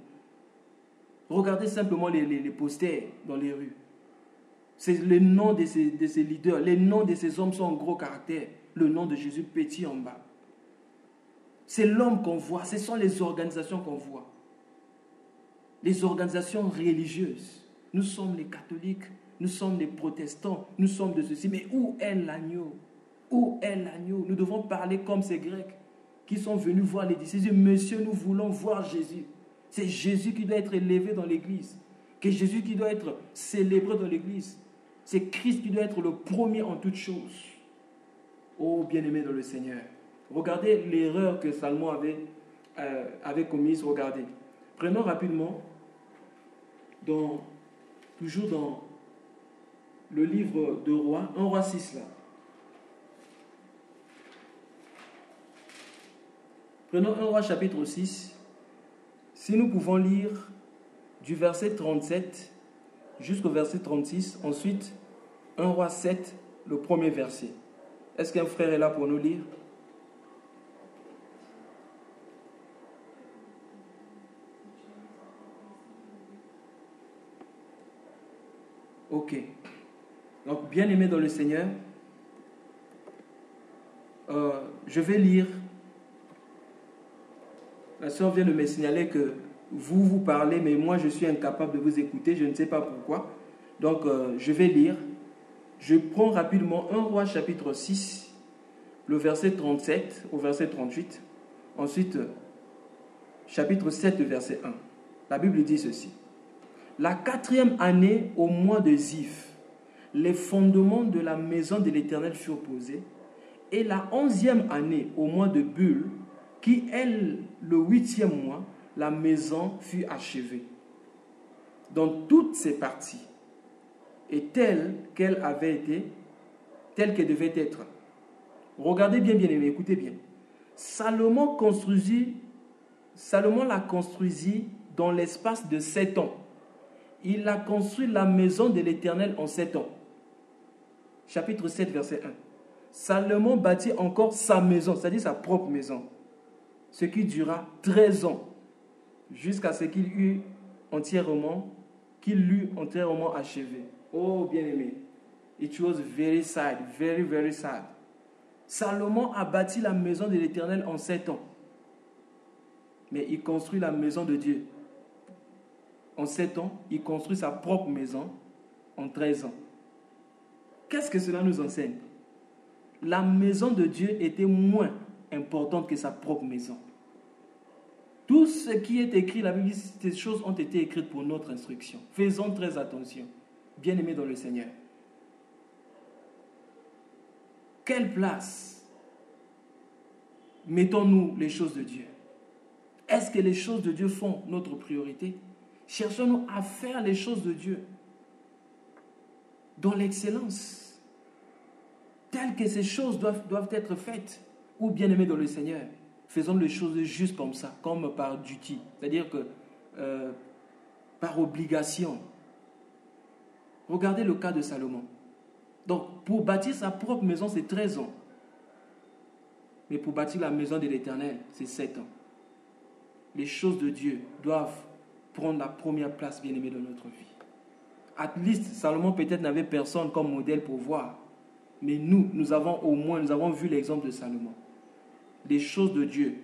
Regardez simplement les posters dans les rues. C'est le nom de ces leaders. Les noms de ces hommes sont en gros caractère. Le nom de Jésus petit en bas. C'est l'homme qu'on voit. Ce sont les organisations qu'on voit. Les organisations religieuses. Nous sommes les catholiques. Nous sommes les protestants. Nous sommes de ceci. Mais où est l'agneau? Où est l'agneau? Nous devons parler comme ces Grecs qui sont venus voir les disciples. Ils disent, Monsieur, nous voulons voir Jésus. C'est Jésus qui doit être élevé dans l'Église. C'est Jésus qui doit être célébré dans l'Église. C'est Christ qui doit être le premier en toutes choses. Oh, bien-aimé dans le Seigneur. Regardez l'erreur que Salomon avait commise. Regardez. Prenons rapidement, toujours dans le livre de Rois, 1 Roi 6 là. Prenons 1 Roi chapitre 6. Si nous pouvons lire du verset 37 jusqu'au verset 36, ensuite 1 Roi 7, le premier verset. Est-ce qu'un frère est là pour nous lire? Ok. Donc, bien aimé dans le Seigneur, je vais lire. La sœur vient de me signaler que vous parlez, mais moi je suis incapable de vous écouter, je ne sais pas pourquoi. Donc, je vais lire. Je prends rapidement 1 Roi chapitre 6, le verset 37 au verset 38. Ensuite, chapitre 7, verset 1. La Bible dit ceci. La 4e année, au mois de Ziph, les fondements de la maison de l'Éternel furent posés. Et la 11e année, au mois de Bul, qui est le 8e mois, la maison fut achevée. Dans toutes ses parties, et telle qu'elle avait été, telle qu'elle devait être. Regardez bien, bien aimé, écoutez bien. Salomon la construisit dans l'espace de 7 ans. Il a construit la maison de l'Éternel en 7 ans. Chapitre 7, verset 1. Salomon bâtit encore sa maison, c'est-à-dire sa propre maison, ce qui dura 13 ans, jusqu'à ce qu'il l'eut entièrement achevé. Oh, bien-aimé, it was very sad, very, very sad. Salomon a bâti la maison de l'Éternel en 7 ans. Mais il construit la maison de Dieu. En 7 ans, il construit sa propre maison en 13 ans. Qu'est-ce que cela nous enseigne? La maison de Dieu était moins importante que sa propre maison. Tout ce qui est écrit, la Bible dit, ces choses ont été écrites pour notre instruction. Faisons très attention, bien-aimés dans le Seigneur. quelle place mettons-nous les choses de Dieu? Est-ce que les choses de Dieu font notre priorité? Cherchons-nous à faire les choses de Dieu dans l'excellence, telles que ces choses doivent être faites, ou bien aimés dans le Seigneur. Faisons les choses juste comme ça, comme par duty, c'est-à-dire que par obligation. Regardez le cas de Salomon. Donc, pour bâtir sa propre maison, c'est 13 ans. Mais pour bâtir la maison de l'Éternel, c'est 7 ans. Les choses de Dieu doivent prendre la première place, bien-aimée, dans notre vie. At least, Salomon peut-être n'avait personne comme modèle pour voir. Mais nous avons vu l'exemple de Salomon. Les choses de Dieu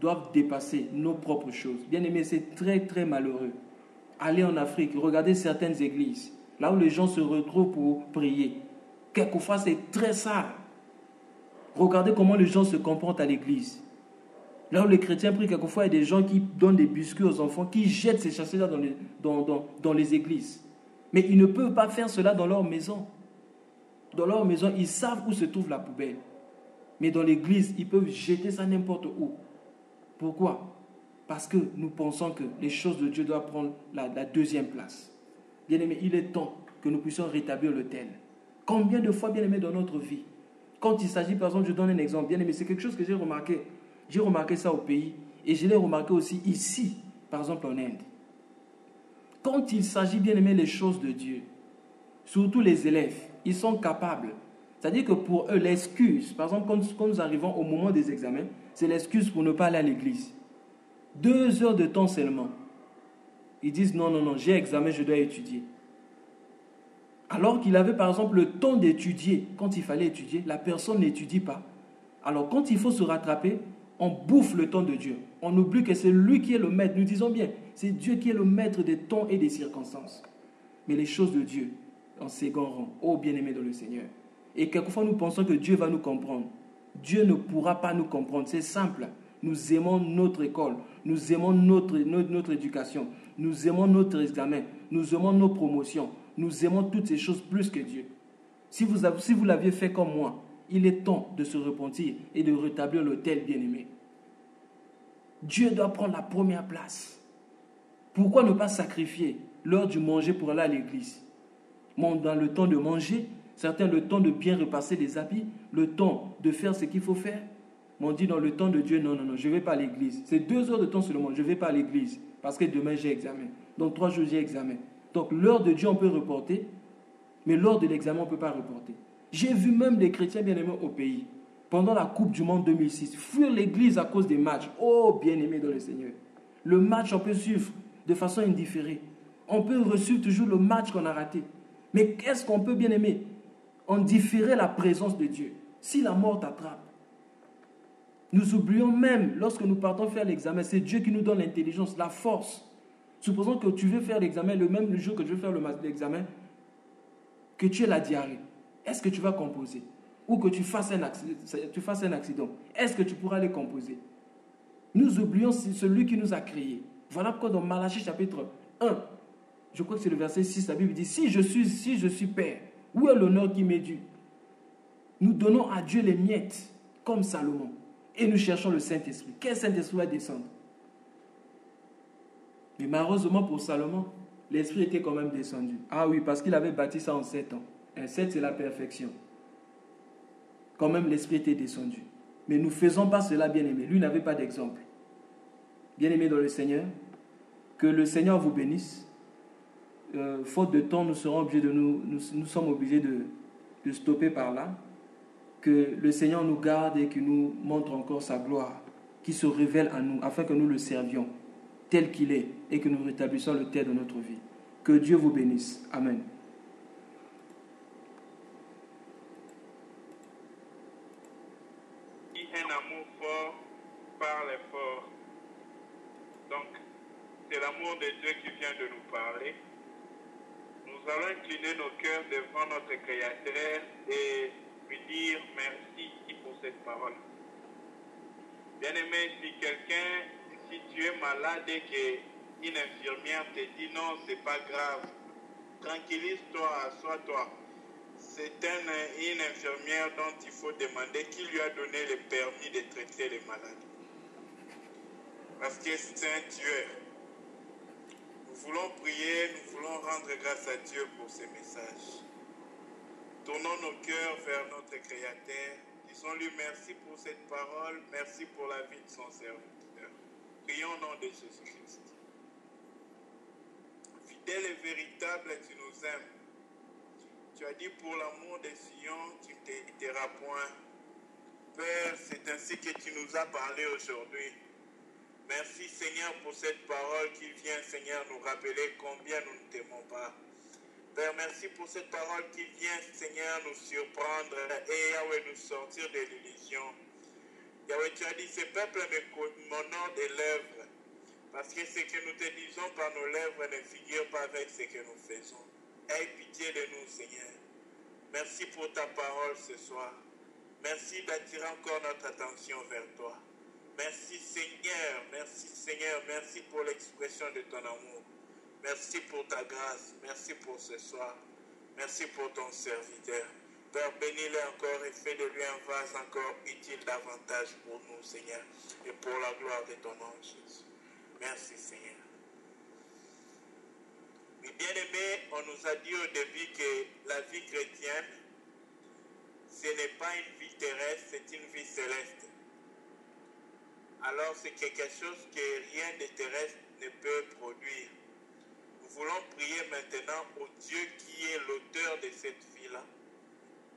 doivent dépasser nos propres choses. Bien-aimés, c'est très, très malheureux. Allez en Afrique, regardez certaines églises, là où les gens se retrouvent pour prier. Quelquefois, c'est très sale. Regardez comment les gens se comportent à l'église. Là où les chrétiens prient, quelquefois, il y a des gens qui donnent des biscuits aux enfants, qui jettent ces chasseurs dans les églises. Mais ils ne peuvent pas faire cela dans leur maison. Dans leur maison, ils savent où se trouve la poubelle. Mais dans l'église, ils peuvent jeter ça n'importe où. Pourquoi? Parce que nous pensons que les choses de Dieu doivent prendre la deuxième place. Bien-aimés, il est temps que nous puissions rétablir le tel. Combien de fois, bien-aimés, dans notre vie, quand il s'agit, par exemple, je donne un exemple, bien-aimés, c'est quelque chose que j'ai remarqué. J'ai remarqué ça au pays et je l'ai remarqué aussi ici, par exemple en Inde. Quand il s'agit, bien-aimés, les choses de Dieu, surtout les élèves, ils sont capables. C'est-à-dire que pour eux, l'excuse, par exemple, quand nous arrivons au moment des examens, c'est l'excuse pour ne pas aller à l'église. 2 heures de temps seulement. Ils disent non, j'ai examen, je dois étudier. Alors qu'il avait par exemple le temps d'étudier, quand il fallait étudier, la personne n'étudie pas. Alors quand il faut se rattraper, on bouffe le temps de Dieu. On oublie que c'est lui qui est le maître. Nous disons bien, c'est Dieu qui est le maître des temps et des circonstances. Mais les choses de Dieu, en second rang, ô bien-aimés dans le Seigneur. Et quelquefois nous pensons que Dieu va nous comprendre. Dieu ne pourra pas nous comprendre, c'est simple. Nous aimons notre école, nous aimons notre éducation, nous aimons notre examen, nous aimons nos promotions, nous aimons toutes ces choses plus que Dieu. Si vous l'aviez fait comme moi, il est temps de se repentir et de rétablir l'autel bien-aimé. Dieu doit prendre la première place. Pourquoi ne pas sacrifier l'heure du manger pour aller à l'église? Dans le temps de manger, certains le temps de bien repasser les habits, le temps de faire ce qu'il faut faire. On dit dans le temps de Dieu, non, je ne vais pas à l'église. C'est 2 heures de temps seulement, je ne vais pas à l'église parce que demain j'ai examen. Donc 3 jours j'ai examen. Donc l'heure de Dieu on peut reporter, mais l'heure de l'examen on ne peut pas reporter. J'ai vu même des chrétiens bien-aimés au pays, pendant la Coupe du Monde 2006, fuir l'église à cause des matchs. Oh bien-aimés dans le Seigneur. Le match on peut suivre de façon indifférée. On peut reçu toujours le match qu'on a raté. Mais qu'est-ce qu'on peut bien-aimer? En différer la présence de Dieu. Si la mort t'attrape, nous oublions même, lorsque nous partons faire l'examen, c'est Dieu qui nous donne l'intelligence, la force. Supposons que tu veux faire l'examen le même jour que tu veux faire l'examen, que tu aies la diarrhée. Est-ce que tu vas composer? Ou que tu fasses un accident. Est-ce que tu pourras les composer? Nous oublions celui qui nous a créés. Voilà pourquoi dans Malachie chapitre 1, je crois que c'est le verset 6, la Bible dit, si je suis père, où est l'honneur qui m'est dû? Nous donnons à Dieu les miettes, comme Salomon. Et nous cherchons le Saint-Esprit. Quel Saint-Esprit va descendre? Mais malheureusement pour Salomon, l'Esprit était quand même descendu. Ah oui, parce qu'il avait bâti ça en 7 ans. Un 7, c'est la perfection. Quand même, l'Esprit était descendu. Mais nous ne faisons pas cela, bien-aimé. Lui n'avait pas d'exemple. Bien-aimé dans le Seigneur, que le Seigneur vous bénisse. Faute de temps, nous sommes obligés de stopper par là. Que le Seigneur nous garde et qu'il nous montre encore sa gloire, qui se révèle à nous, afin que nous le servions tel qu'il est et que nous rétablissons le tel de notre vie. Que Dieu vous bénisse. Amen. Un amour fort par l'effort. Donc, c'est l'amour de Dieu qui vient de nous parler. Nous allons incliner nos cœurs devant notre Créateur et lui dire merci pour cette parole. Bien-aimé, si tu es malade et qu'une infirmière te dit non, c'est pas grave, tranquillise-toi, assois-toi. C'est une infirmière dont il faut demander qui lui a donné le permis de traiter les malades. Parce que c'est un tueur. Nous voulons prier, nous voulons rendre grâce à Dieu pour ces messages. Tournons nos cœurs vers notre Créateur. Disons-lui merci pour cette parole, merci pour la vie de son serviteur. Prions au nom de Jésus-Christ. Fidèle et véritable, tu nous aimes. Tu as dit pour l'amour des Sion, tu ne t'éteras point. Père, c'est ainsi que tu nous as parlé aujourd'hui. Merci Seigneur pour cette parole qui vient, Seigneur, nous rappeler combien nous ne t'aimons pas. Père, merci pour cette parole qui vient, Seigneur, nous surprendre et Yahweh nous sortir de l'illusion. Yahweh, tu as dit, ce peuple m'honore des lèvres, parce que ce que nous te disons par nos lèvres ne figure pas avec ce que nous faisons. Aie pitié de nous, Seigneur. Merci pour ta parole ce soir. Merci d'attirer encore notre attention vers toi. Merci Seigneur, merci pour l'expression de ton amour. Merci pour ta grâce, merci pour ce soir. Merci pour ton serviteur. Père, bénis-le encore et fais de lui un vase encore utile davantage pour nous, Seigneur, et pour la gloire de ton nom, Jésus. Merci, Seigneur. Mais bien-aimés, on nous a dit au début que la vie chrétienne, ce n'est pas une vie terrestre, c'est une vie céleste. Alors c'est quelque chose que rien de terrestre ne peut produire. Nous voulons prier maintenant au Dieu qui est l'auteur de cette vie-là,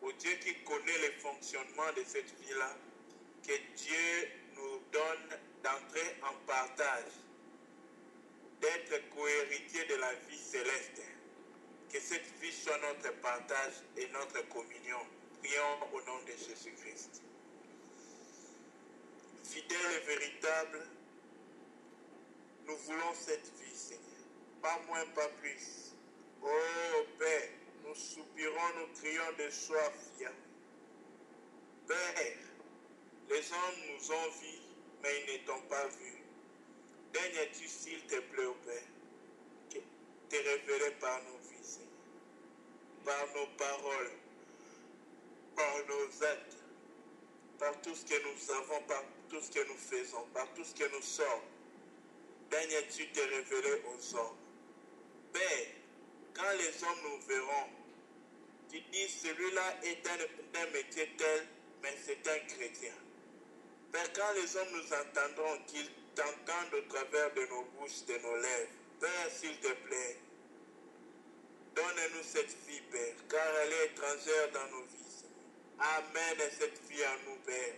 au Dieu qui connaît le fonctionnement de cette vie-là, que Dieu nous donne d'entrer en partage, d'être co-héritier de la vie céleste. Que cette vie soit notre partage et notre communion. Prions au nom de Jésus-Christ. Fidèle et véritable, nous voulons cette vie, Seigneur. Pas moins, pas plus. Oh Père, nous soupirons, nous crions de soif. Père, les hommes nous ont vus, mais ils ne t'ont pas vus. Daignes-tu, s'il te plaît, oh Père, te révéler par nos vies, Seigneur, par nos paroles, par nos actes, par tout ce que nous avons, par tout ce que nous faisons, par tout ce que nous sommes. Daignes-tu te révéler aux hommes. Père, quand les hommes nous verront, tu dis celui-là est d'un métier tel, mais c'est un chrétien. Père, quand les hommes nous entendront, qu'ils t'entendent au travers de nos bouches, de nos lèvres. Père, s'il te plaît, donne-nous cette vie, Père, car elle est étrangère dans nos vies. Amène cette vie à nous, Père.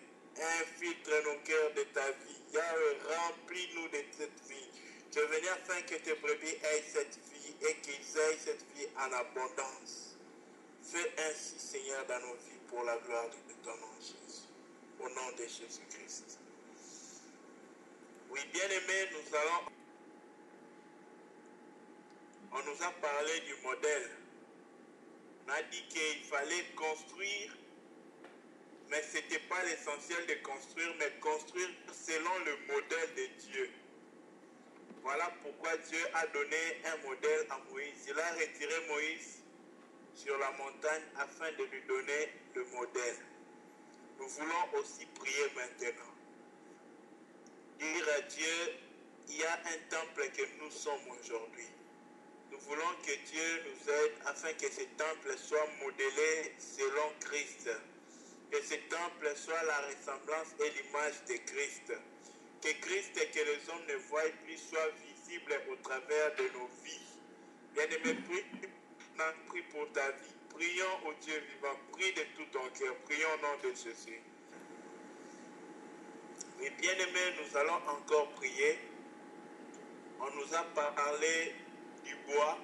Infiltre nos cœurs de ta vie. Yahweh, remplis-nous de cette vie. Je viens afin que tes brebis aient cette vie et qu'ils aient cette vie en abondance. Fais ainsi, Seigneur, dans nos vies pour la gloire de ton nom, Jésus. Au nom de Jésus-Christ. Oui, bien-aimés, on nous a parlé du modèle. On a dit qu'il fallait construire, mais ce n'était pas l'essentiel de construire, mais construire selon le modèle de Dieu. Voilà pourquoi Dieu a donné un modèle à Moïse. Il a retiré Moïse sur la montagne afin de lui donner le modèle. Nous voulons aussi prier maintenant. Dire à Dieu, il y a un temple que nous sommes aujourd'hui. Nous voulons que Dieu nous aide afin que ce temple soit modélé selon Christ. Que ce temple soit la ressemblance et l'image de Christ. Que Christ et que les hommes ne voient plus soit visible au travers de nos vies. Bien-aimés, prie pour ta vie. Prions au Dieu vivant. Prie de tout ton cœur. Prions au nom de Jésus. Et bien-aimés, nous allons encore prier. On nous a parlé du bois.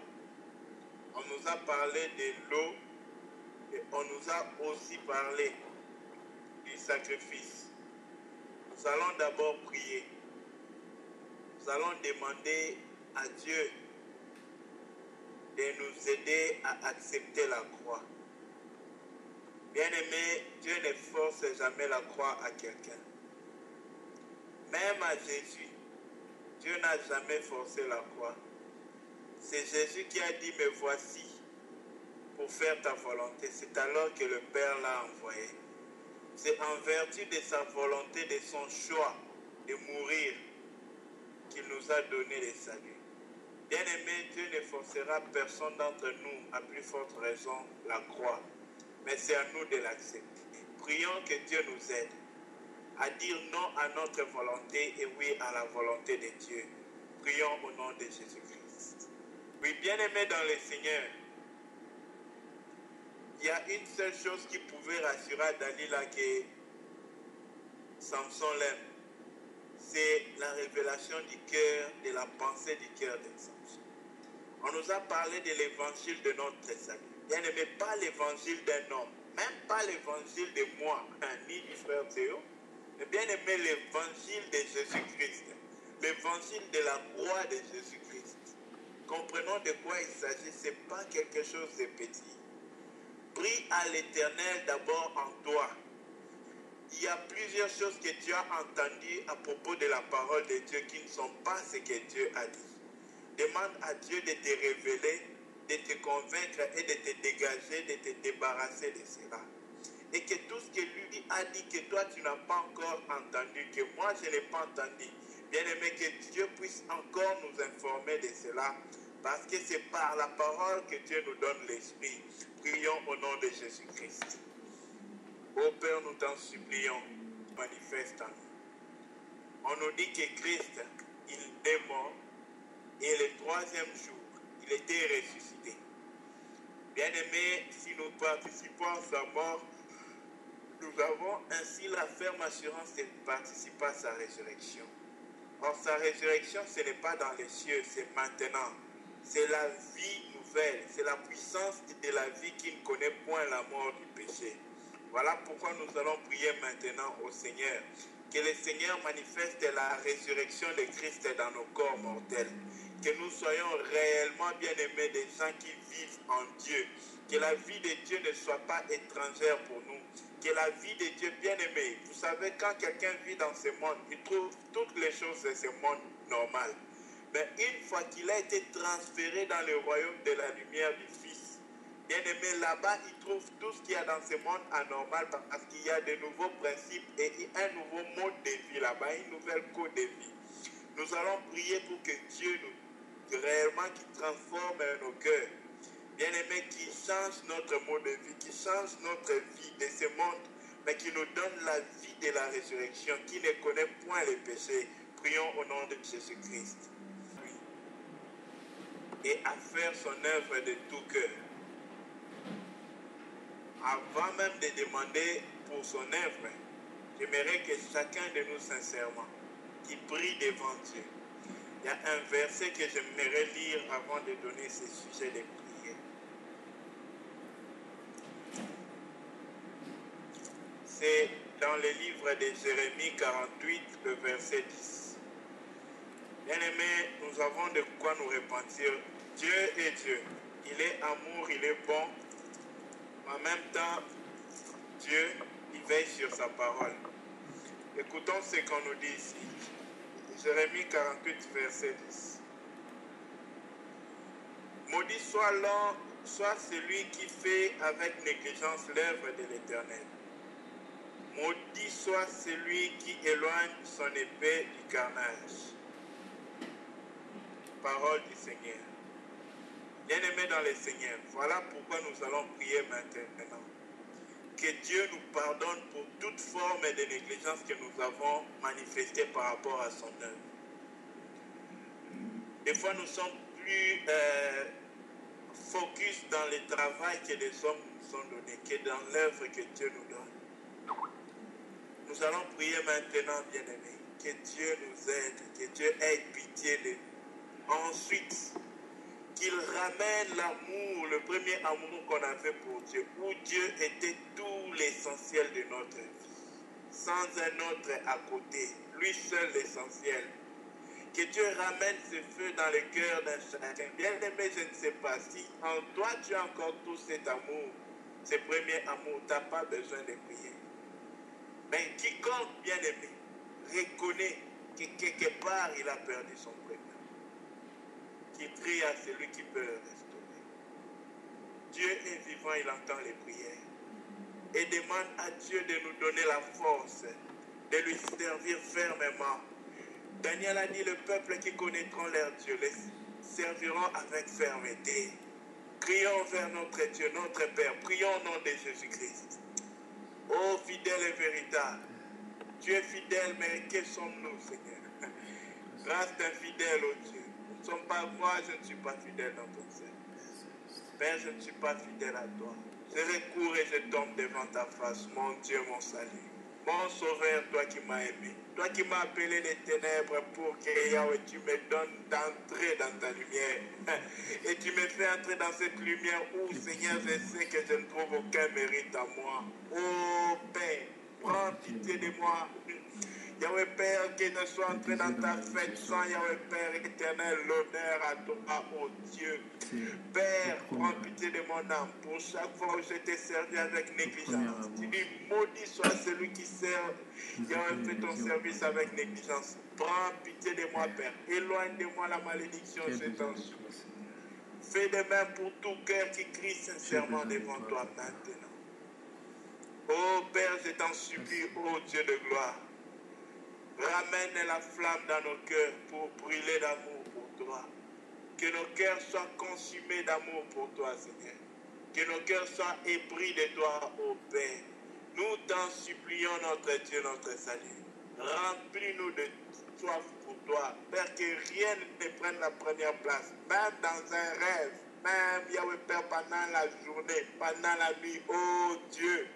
On nous a parlé de l'eau. Et on nous a aussi parlé du sacrifice. Nous allons d'abord prier. Nous allons demander à Dieu de nous aider à accepter la croix. Bien-aimé, Dieu ne force jamais la croix à quelqu'un. Même à Jésus, Dieu n'a jamais forcé la croix. C'est Jésus qui a dit, me voici. pour faire ta volonté. C'est alors que le Père l'a envoyé. C'est en vertu de sa volonté, de son choix de mourir, qu'il nous a donné le salut. Bien-aimé, Dieu ne forcera personne d'entre nous, à plus forte raison, la croix. Mais c'est à nous de l'accepter. Prions que Dieu nous aide à dire non à notre volonté et oui à la volonté de Dieu. Prions au nom de Jésus-Christ. Oui, bien-aimé dans le Seigneur, il y a une seule chose qui pouvait rassurer Dalila que Samson l'aime. C'est la révélation du cœur, de la pensée du cœur de Samson. On nous a parlé de l'évangile de notre salut. Bien-aimé, pas l'évangile d'un homme, même pas l'évangile de moi, ni du frère Théo, mais bien-aimé l'évangile de Jésus-Christ. L'évangile de la croix de Jésus-Christ. Comprenons de quoi il s'agit, ce n'est pas quelque chose de petit. Prie à l'Éternel d'abord en toi. Il y a plusieurs choses que tu as entendues à propos de la parole de Dieu qui ne sont pas ce que Dieu a dit. Demande à Dieu de te révéler, de te convaincre et de te dégager, de te débarrasser de cela. Et que tout ce que lui a dit que toi tu n'as pas encore entendu, que moi je n'ai pas entendu, bien aimé, que Dieu puisse encore nous informer de cela. Parce que c'est par la parole que Dieu nous donne l'esprit. Prions au nom de Jésus-Christ. Ô Père, nous t'en supplions, manifeste en nous. On nous dit que Christ, il est mort et le troisième jour, il était ressuscité. Bien-aimés, si nous participons à sa mort, nous avons ainsi la ferme assurance de participer à sa résurrection. Or, sa résurrection, ce n'est pas dans les cieux, c'est maintenant. C'est la vie nouvelle, c'est la puissance de la vie qui ne connaît point la mort du péché. Voilà pourquoi nous allons prier maintenant au Seigneur. Que le Seigneur manifeste la résurrection de Christ dans nos corps mortels. Que nous soyons réellement bien-aimés des gens qui vivent en Dieu. Que la vie de Dieu ne soit pas étrangère pour nous. Que la vie de Dieu bien-aimée, vous savez, quand quelqu'un vit dans ce monde, il trouve toutes les choses de ce monde normal. Mais une fois qu'il a été transféré dans le royaume de la lumière du Fils, bien-aimé, là-bas, il trouve tout ce qu'il y a dans ce monde anormal parce qu'il y a de nouveaux principes et un nouveau mode de vie là-bas, une nouvelle code de vie. Nous allons prier pour que Dieu nous, réellement, qui transforme nos cœurs. Bien-aimé, qui change notre mode de vie, qui change notre vie de ce monde, mais qui nous donne la vie de la résurrection, qui ne connaît point les péchés. Prions au nom de Jésus-Christ. Et à faire son œuvre de tout cœur. Avant même de demander pour son œuvre, j'aimerais que chacun de nous sincèrement, qui prie devant Dieu, il y a un verset que j'aimerais lire avant de donner ce sujet de prière. C'est dans le livre de Jérémie 48, le verset 10. Bien-aimés, nous avons de quoi nous repentir. Dieu est Dieu. Il est amour, il est bon. En même temps, Dieu, il veille sur sa parole. Écoutons ce qu'on nous dit ici. Jérémie 48, verset 10. Maudit soit l'homme, soit celui qui fait avec négligence l'œuvre de l'Éternel. Maudit soit celui qui éloigne son épée du carnage. Parole du Seigneur. Bien-aimés dans le Seigneur, voilà pourquoi nous allons prier maintenant. Que Dieu nous pardonne pour toute forme de négligence que nous avons manifestée par rapport à son œuvre. Des fois, nous sommes plus focus dans le travail que les hommes nous ont donné, que dans l'œuvre que Dieu nous donne. Nous allons prier maintenant, bien-aimés, que Dieu nous aide, que Dieu ait pitié de nous. Ensuite, qu'il ramène l'amour, le premier amour qu'on avait pour Dieu, où Dieu était tout l'essentiel de notre vie, sans un autre à côté, lui seul l'essentiel. Que Dieu ramène ce feu dans le cœur d'un chacun. Bien-aimé, je ne sais pas si en toi tu as encore tout cet amour, ce premier amour, tu n'as pas besoin de prier. Mais quiconque, bien-aimé, reconnaît que quelque part il a perdu son premier, qui prie à celui qui peut le restaurer. Dieu est vivant, il entend les prières. Et demande à Dieu de nous donner la force de lui servir fermement. Daniel a dit, le peuple qui connaîtront leur Dieu les serviront avec fermeté. Prions vers notre Dieu, notre Père. Prions au nom de Jésus-Christ. Ô fidèle et véritable, tu es fidèle, mais que sommes-nous, Seigneur? Grâce d'un fidèle, ô Dieu. Nous ne sommes pas, moi, je ne suis pas fidèle dans ton service. Père, je ne suis pas fidèle à toi. Je recours et je tombe devant ta face, mon Dieu, mon salut. Mon sauveur, toi qui m'as aimé, toi qui m'as appelé des ténèbres pour que Yahweh, tu me donnes d'entrer dans ta lumière. Et tu me fais entrer dans cette lumière où, Seigneur, je sais que je ne trouve aucun mérite à moi. Oh Père, prends pitié de moi. Yahweh Père, qu'il ne soit entré dans ta fête sans Yahweh Père éternel, l'honneur à toi, oh Dieu. Père, prends pitié de mon âme. Pour chaque fois où je t'ai servi avec négligence, tu dis, maudit soit celui qui sert, Yahweh fait ton service avec négligence. Prends pitié de moi, Père. Éloigne de moi la malédiction, je t'en supplie. Fais de même pour tout cœur qui crie sincèrement devant toi maintenant. Oh Père, je t'en supplie, oh Dieu de gloire. Ramène la flamme dans nos cœurs pour brûler d'amour pour toi. Que nos cœurs soient consumés d'amour pour toi, Seigneur. Que nos cœurs soient épris de toi, ô Père. Nous t'en supplions, notre Dieu, notre salut. Remplis-nous de soif pour toi. Père, que rien ne prenne la première place. Même dans un rêve, même, Yahweh Père, pendant la journée, pendant la nuit, ô Dieu.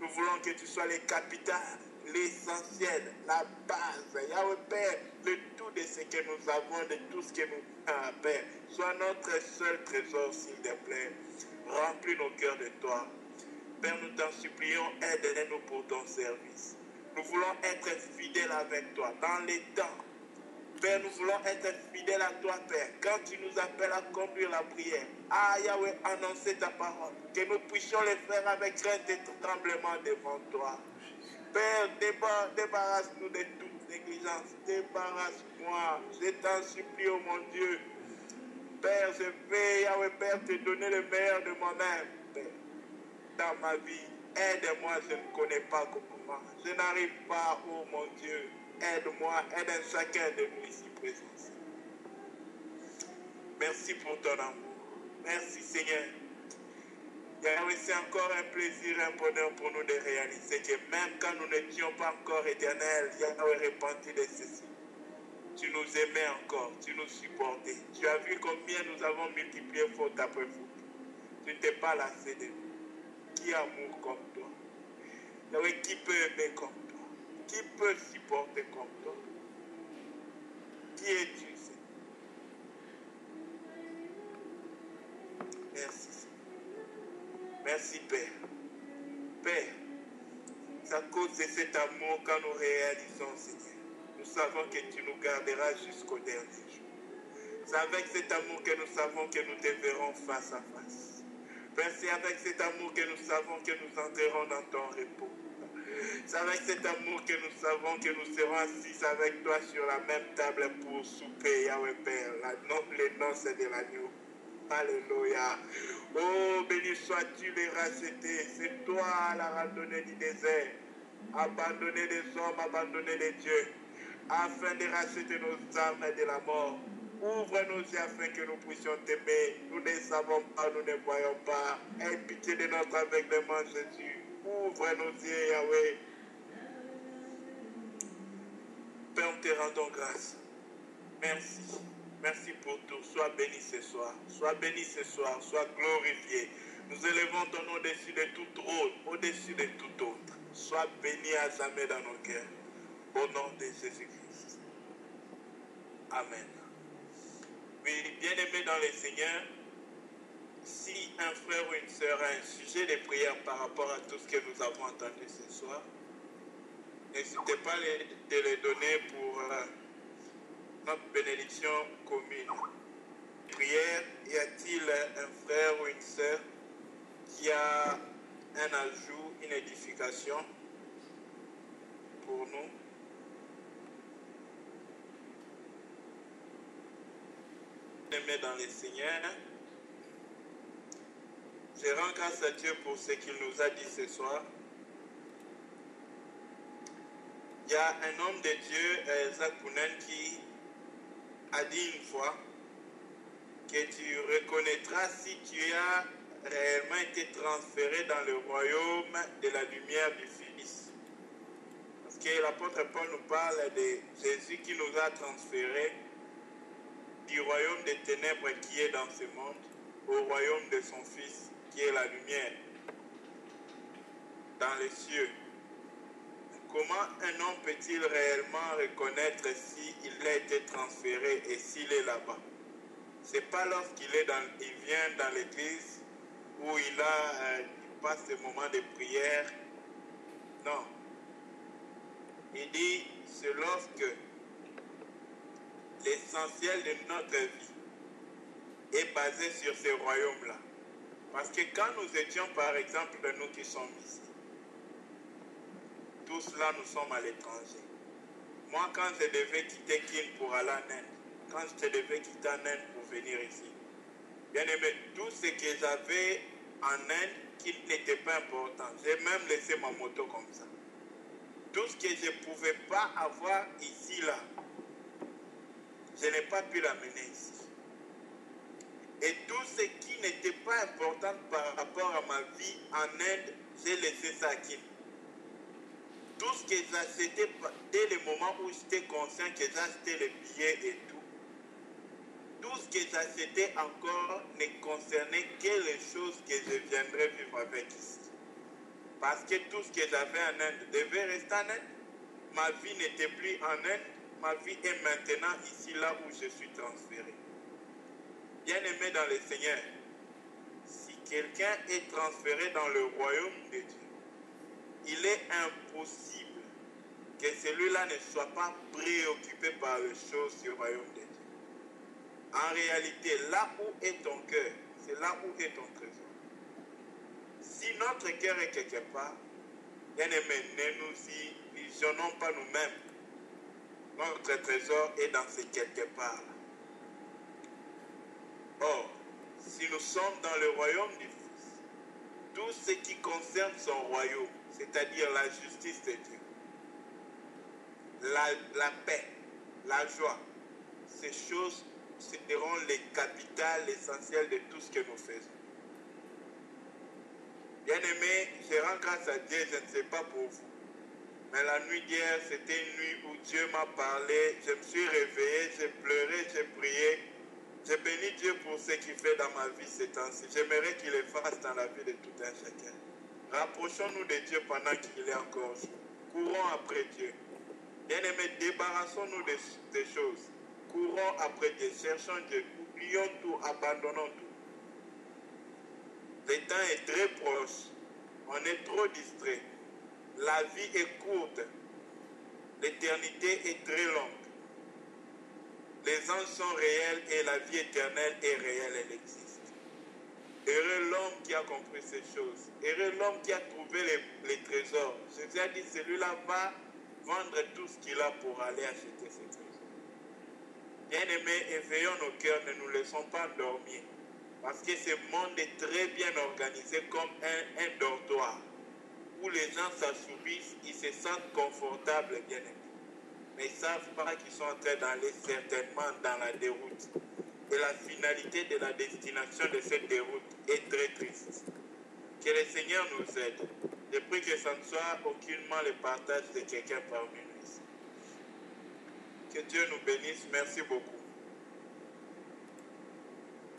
Nous voulons que tu sois le capital, l'essentiel, la base. Yahweh Père, le tout de ce que nous avons, de tout ce que nous avons, Père. Sois notre seul trésor, s'il te plaît. Remplis nos cœurs de toi. Père, nous t'en supplions, aide-nous pour ton service. Nous voulons être fidèles avec toi dans les temps. Père, nous voulons être fidèles à toi, Père, quand tu nous appelles à conduire la prière. Ah, Yahweh, annoncer ta parole. Que nous puissions le faire avec crainte et tremblement devant toi. Père, débarrasse-nous de toute négligence. Débarrasse-moi. Je t'en supplie, oh mon Dieu. Père, je vais, Yahweh, Père, te donner le meilleur de moi-même, Père. Dans ma vie, aide-moi, je ne connais pas comment. Je n'arrive pas, oh mon Dieu. Aide-moi, aide chacun de nous ici présents. Merci pour ton amour. Merci Seigneur. Yahweh, c'est encore un plaisir, un bonheur pour nous de réaliser que même quand nous n'étions pas encore éternels, Yahweh repentit de ceci. Tu nous aimais encore, tu nous supportais. Tu as vu combien nous avons multiplié faute après faute. Tu ne t'es pas lassé de nous. Qui amour comme toi? Yahweh, qui peut aimer comme toi? Qui peut supporter comme toi? Qui es-tu, Seigneur? Merci, Seigneur. Merci, Père. Père, c'est à cause de cet amour quand nous réalisons, Seigneur. Nous savons que tu nous garderas jusqu'au dernier jour. C'est avec cet amour que nous savons que nous te verrons face à face. Père, c'est avec cet amour que nous savons que nous entrerons dans ton repos. C'est avec cet amour que nous savons que nous serons assis avec toi sur la même table pour souper, Yahweh Père, les noces de l'agneau. Alléluia. Oh, béni sois-tu les rachetés. C'est toi la randonnée du désert. Abandonné des hommes, abandonné des dieux, afin de racheter nos âmes de la mort. Ouvre nos yeux afin que nous puissions t'aimer. Nous ne savons pas, nous ne voyons pas. Aie pitié de notre aveuglement, Jésus. Ouvre nos yeux, Yahweh. Père, nous te rendons grâce. Merci. Merci pour tout. Sois béni ce soir. Sois béni ce soir. Sois glorifié. Nous élevons ton nom au-dessus de tout trône, au-dessus de tout autre. Sois béni à jamais dans nos cœurs. Au nom de Jésus-Christ. Amen. Oui, bien-aimés dans le Seigneur, si un frère ou une sœur a un sujet de prière par rapport à tout ce que nous avons entendu ce soir, n'hésitez pas de le donner pour notre bénédiction commune. Prière, y a-t-il un frère ou une sœur qui a un ajout, une édification pour nous? Aimés dans le Seigneur, Je rends grâce à Dieu pour ce qu'il nous a dit ce soir. Il y a un homme de Dieu, Zach Kounen, qui a dit une fois que tu reconnaîtras si tu as réellement été transféré dans le royaume de la lumière du Fils. Parce que l'apôtre Paul nous parle de Jésus qui nous a transférés du royaume des ténèbres qui est dans ce monde au royaume de son Fils qui est la lumière dans les cieux. Comment un homme peut-il réellement reconnaître s'il a été transféré et s'il est là-bas? Ce n'est pas lorsqu'il vient dans l'église où il passe des moments de prière. Non. Il dit, c'est lorsque l'essentiel de notre vie est basé sur ce royaume-là. Parce que quand nous étions, par exemple, nous qui sommes ici, tous là, nous sommes à l'étranger. Moi, quand je devais quitter Kin pour aller en Inde, quand je devais quitter en Inde pour venir ici, bien aimé, tout ce que j'avais en Inde qui n'était pas important, j'ai même laissé ma moto comme ça. Tout ce que je ne pouvais pas avoir ici, là, je n'ai pas pu l'amener ici. Et tout ce qui n'était pas important par rapport à ma vie en Inde, j'ai laissé ça à Kin. Tout ce que j'achetais dès le moment où j'étais conscient que j'achetais les billets et tout ce que j'achetais encore ne concernait que les choses que je viendrais vivre avec ici. Parce que tout ce que j'avais en Inde devait rester en Inde. Ma vie n'était plus en Inde. Ma vie est maintenant ici, là où je suis transféré. Bien-aimé dans le Seigneur, si quelqu'un est transféré dans le royaume de Dieu, il est impossible que celui-là ne soit pas préoccupé par les choses du royaume de Dieu. En réalité, là où est ton cœur, c'est là où est ton trésor. Si notre cœur est quelque part, bien-aimé, ne nous illusionnons pas nous-mêmes. Notre trésor est dans ce quelque part. Or, si nous sommes dans le royaume du Fils, tout ce qui concerne son royaume, c'est-à-dire la justice de Dieu, la paix, la joie, ces choses seront les capitales essentielles de tout ce que nous faisons. Bien-aimés, je rends grâce à Dieu, je ne sais pas pour vous, mais la nuit d'hier, c'était une nuit où Dieu m'a parlé, je me suis réveillé, j'ai pleuré, j'ai prié, j'ai béni Dieu pour ce qu'il fait dans ma vie ces temps-ci. J'aimerais qu'il le fasse dans la vie de tout un chacun. Rapprochons-nous de Dieu pendant qu'il est encore jour. Courons après Dieu. Bien-aimés, débarrassons-nous des choses. Courons après Dieu, cherchons Dieu, oublions tout, abandonnons tout. Le temps est très proche, on est trop distrait. La vie est courte, l'éternité est très longue. Les anges sont réels et la vie éternelle est réelle, elle existe. Heureux l'homme qui a compris ces choses. Heureux l'homme qui a trouvé les trésors. Jésus a dit, celui-là va vendre tout ce qu'il a pour aller acheter ces trésors. Bien-aimés, éveillons nos cœurs, ne nous laissons pas dormir. Parce que ce monde est très bien organisé comme un dortoir. Où les gens s'assoupissent, ils se sentent confortables, bien-aimés. Mais ils ne savent pas qu'ils sont en train d'aller certainement dans la déroute. Et la finalité de la destination de cette déroute est très triste. Que le Seigneur nous aide. Je prie que ça ne soit aucunement le partage de quelqu'un parmi nous ici. Que Dieu nous bénisse. Merci beaucoup.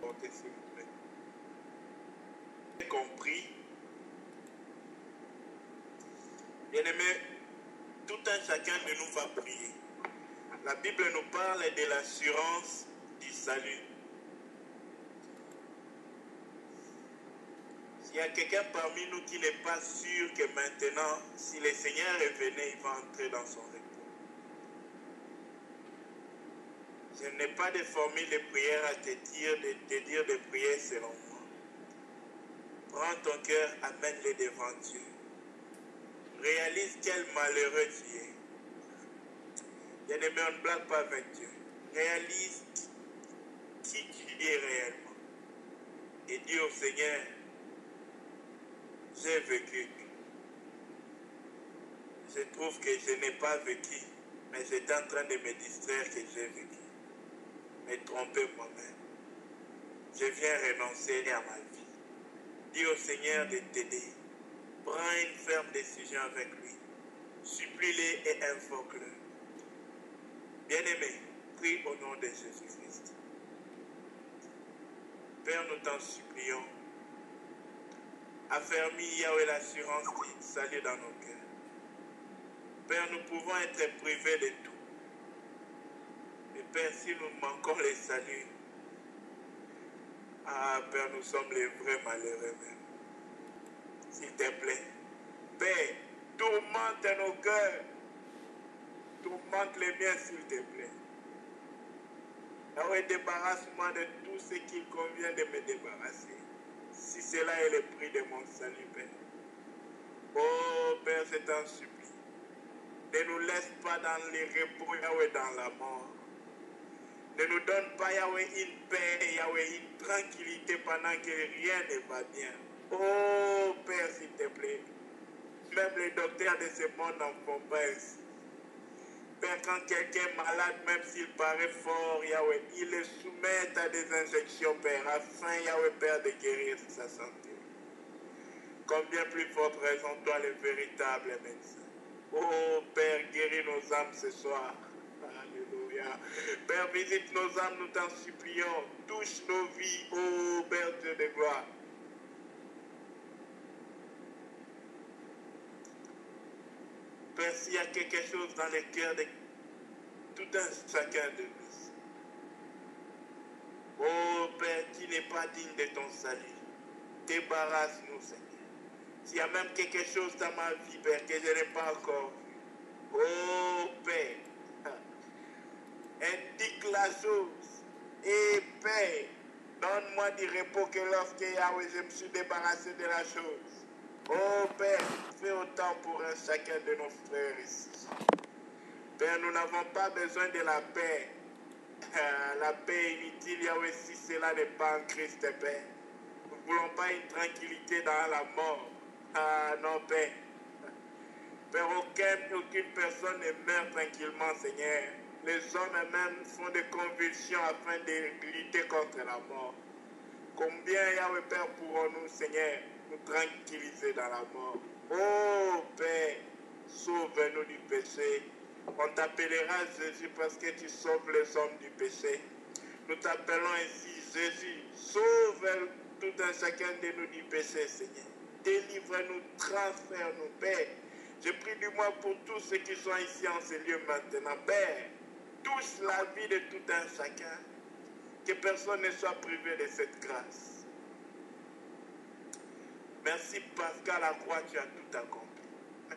Portez, s'il vous plaît. J'ai compris. Bien-aimés, tout un chacun de nous va prier. La Bible nous parle de l'assurance du salut. S'il y a quelqu'un parmi nous qui n'est pas sûr que maintenant, si le Seigneur revenait, il va entrer dans son repos. Je n'ai pas de formule de prière à te dire de prier selon moi. Prends ton cœur, amène-le devant Dieu. Réalise quel malheureux tu es. Bien-aimé, on ne blague pas avec Dieu. Réalise qui tu es réellement. Et dis au Seigneur, j'ai vécu. Je trouve que je n'ai pas vécu, mais j'étais en train de me distraire que j'ai vécu. Me tromper moi-même. Je viens renoncer à ma vie. Dis au Seigneur de t'aider. Prends une ferme décision avec lui. Supplie-le et invoque-le. Bien-aimé, prie au nom de Jésus-Christ. Père, nous t'en supplions. Affermis, Yahweh, l'assurance du salut dans nos cœurs. Père, nous pouvons être privés de tout. Mais Père, si nous manquons le salut, Père, nous sommes les vrais malheureux même. S'il te plaît, Père, tourmente nos cœurs. Tourmente les miens, s'il te plaît. Yahweh, débarrasse-moi de tout ce qu'il convient de me débarrasser. Si cela est le prix de mon salut, Père. Oh, Père, c'est un supplie. Ne nous laisse pas dans les repos, Yahweh, dans la mort. Ne nous donne pas, Yahweh, une paix, Yahweh, une tranquillité pendant que rien ne va bien. Oh, Père, s'il te plaît. Même les docteurs de ce monde n'en font pas ainsi. Père, quand quelqu'un est malade, même s'il paraît fort, Yahweh, il le soumet à des injections, Père, afin, Yahweh, Père, de guérir sa santé. Combien plus forte raison, toi, le véritable médecin. Oh, Père, guéris nos âmes ce soir. Alléluia. Père, visite nos âmes, nous t'en supplions. Touche nos vies, oh, Père Dieu de gloire. Père, s'il y a quelque chose dans le cœur de tout un chacun de nous. Oh, Père, qui n'est pas digne de ton salut, débarrasse-nous, Seigneur. S'il y a même quelque chose dans ma vie, Père, que je n'ai pas encore vu. Oh, Père, indique la chose. Et Père, donne-moi du repos que lorsque Yahweh, je me suis débarrassé de la chose. Oh, Père, fais autant pour un chacun de nos frères ici. Père, nous n'avons pas besoin de la paix. La paix inutile, Yahweh, si cela n'est pas en Christ, Père. Nous ne voulons pas une tranquillité dans la mort. Non, Père. Père, aucune personne ne meurt tranquillement, Seigneur. Les hommes eux-mêmes font des convulsions afin de lutter contre la mort. Combien, Yahweh, Père, pourrons-nous, Seigneur, nous tranquilliser dans la mort? Oh, Père, sauve-nous du péché. On t'appellera Jésus parce que tu sauves les hommes du péché. Nous t'appelons ainsi Jésus. Sauve tout un chacun de nous du péché, Seigneur. Délivre-nous, transfère-nous, Père. Je prie du moins pour tous ceux qui sont ici en ce lieu maintenant. Père, touche la vie de tout un chacun. Que personne ne soit privé de cette grâce. Merci parce qu'à la croix, tu as tout accompli.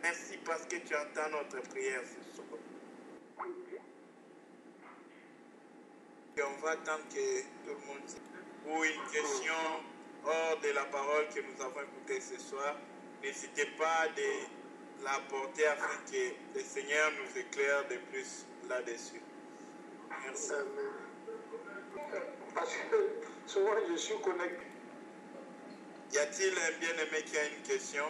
Merci parce que tu entends notre prière ce soir. Et on va attendre que tout le monde dise. Ou une question hors de la parole que nous avons écoutée ce soir, n'hésitez pas à l'apporter afin que le Seigneur nous éclaire de plus là-dessus. Merci. Parce que souvent je suis connecté. Y a-t-il un bien-aimé qui a une question?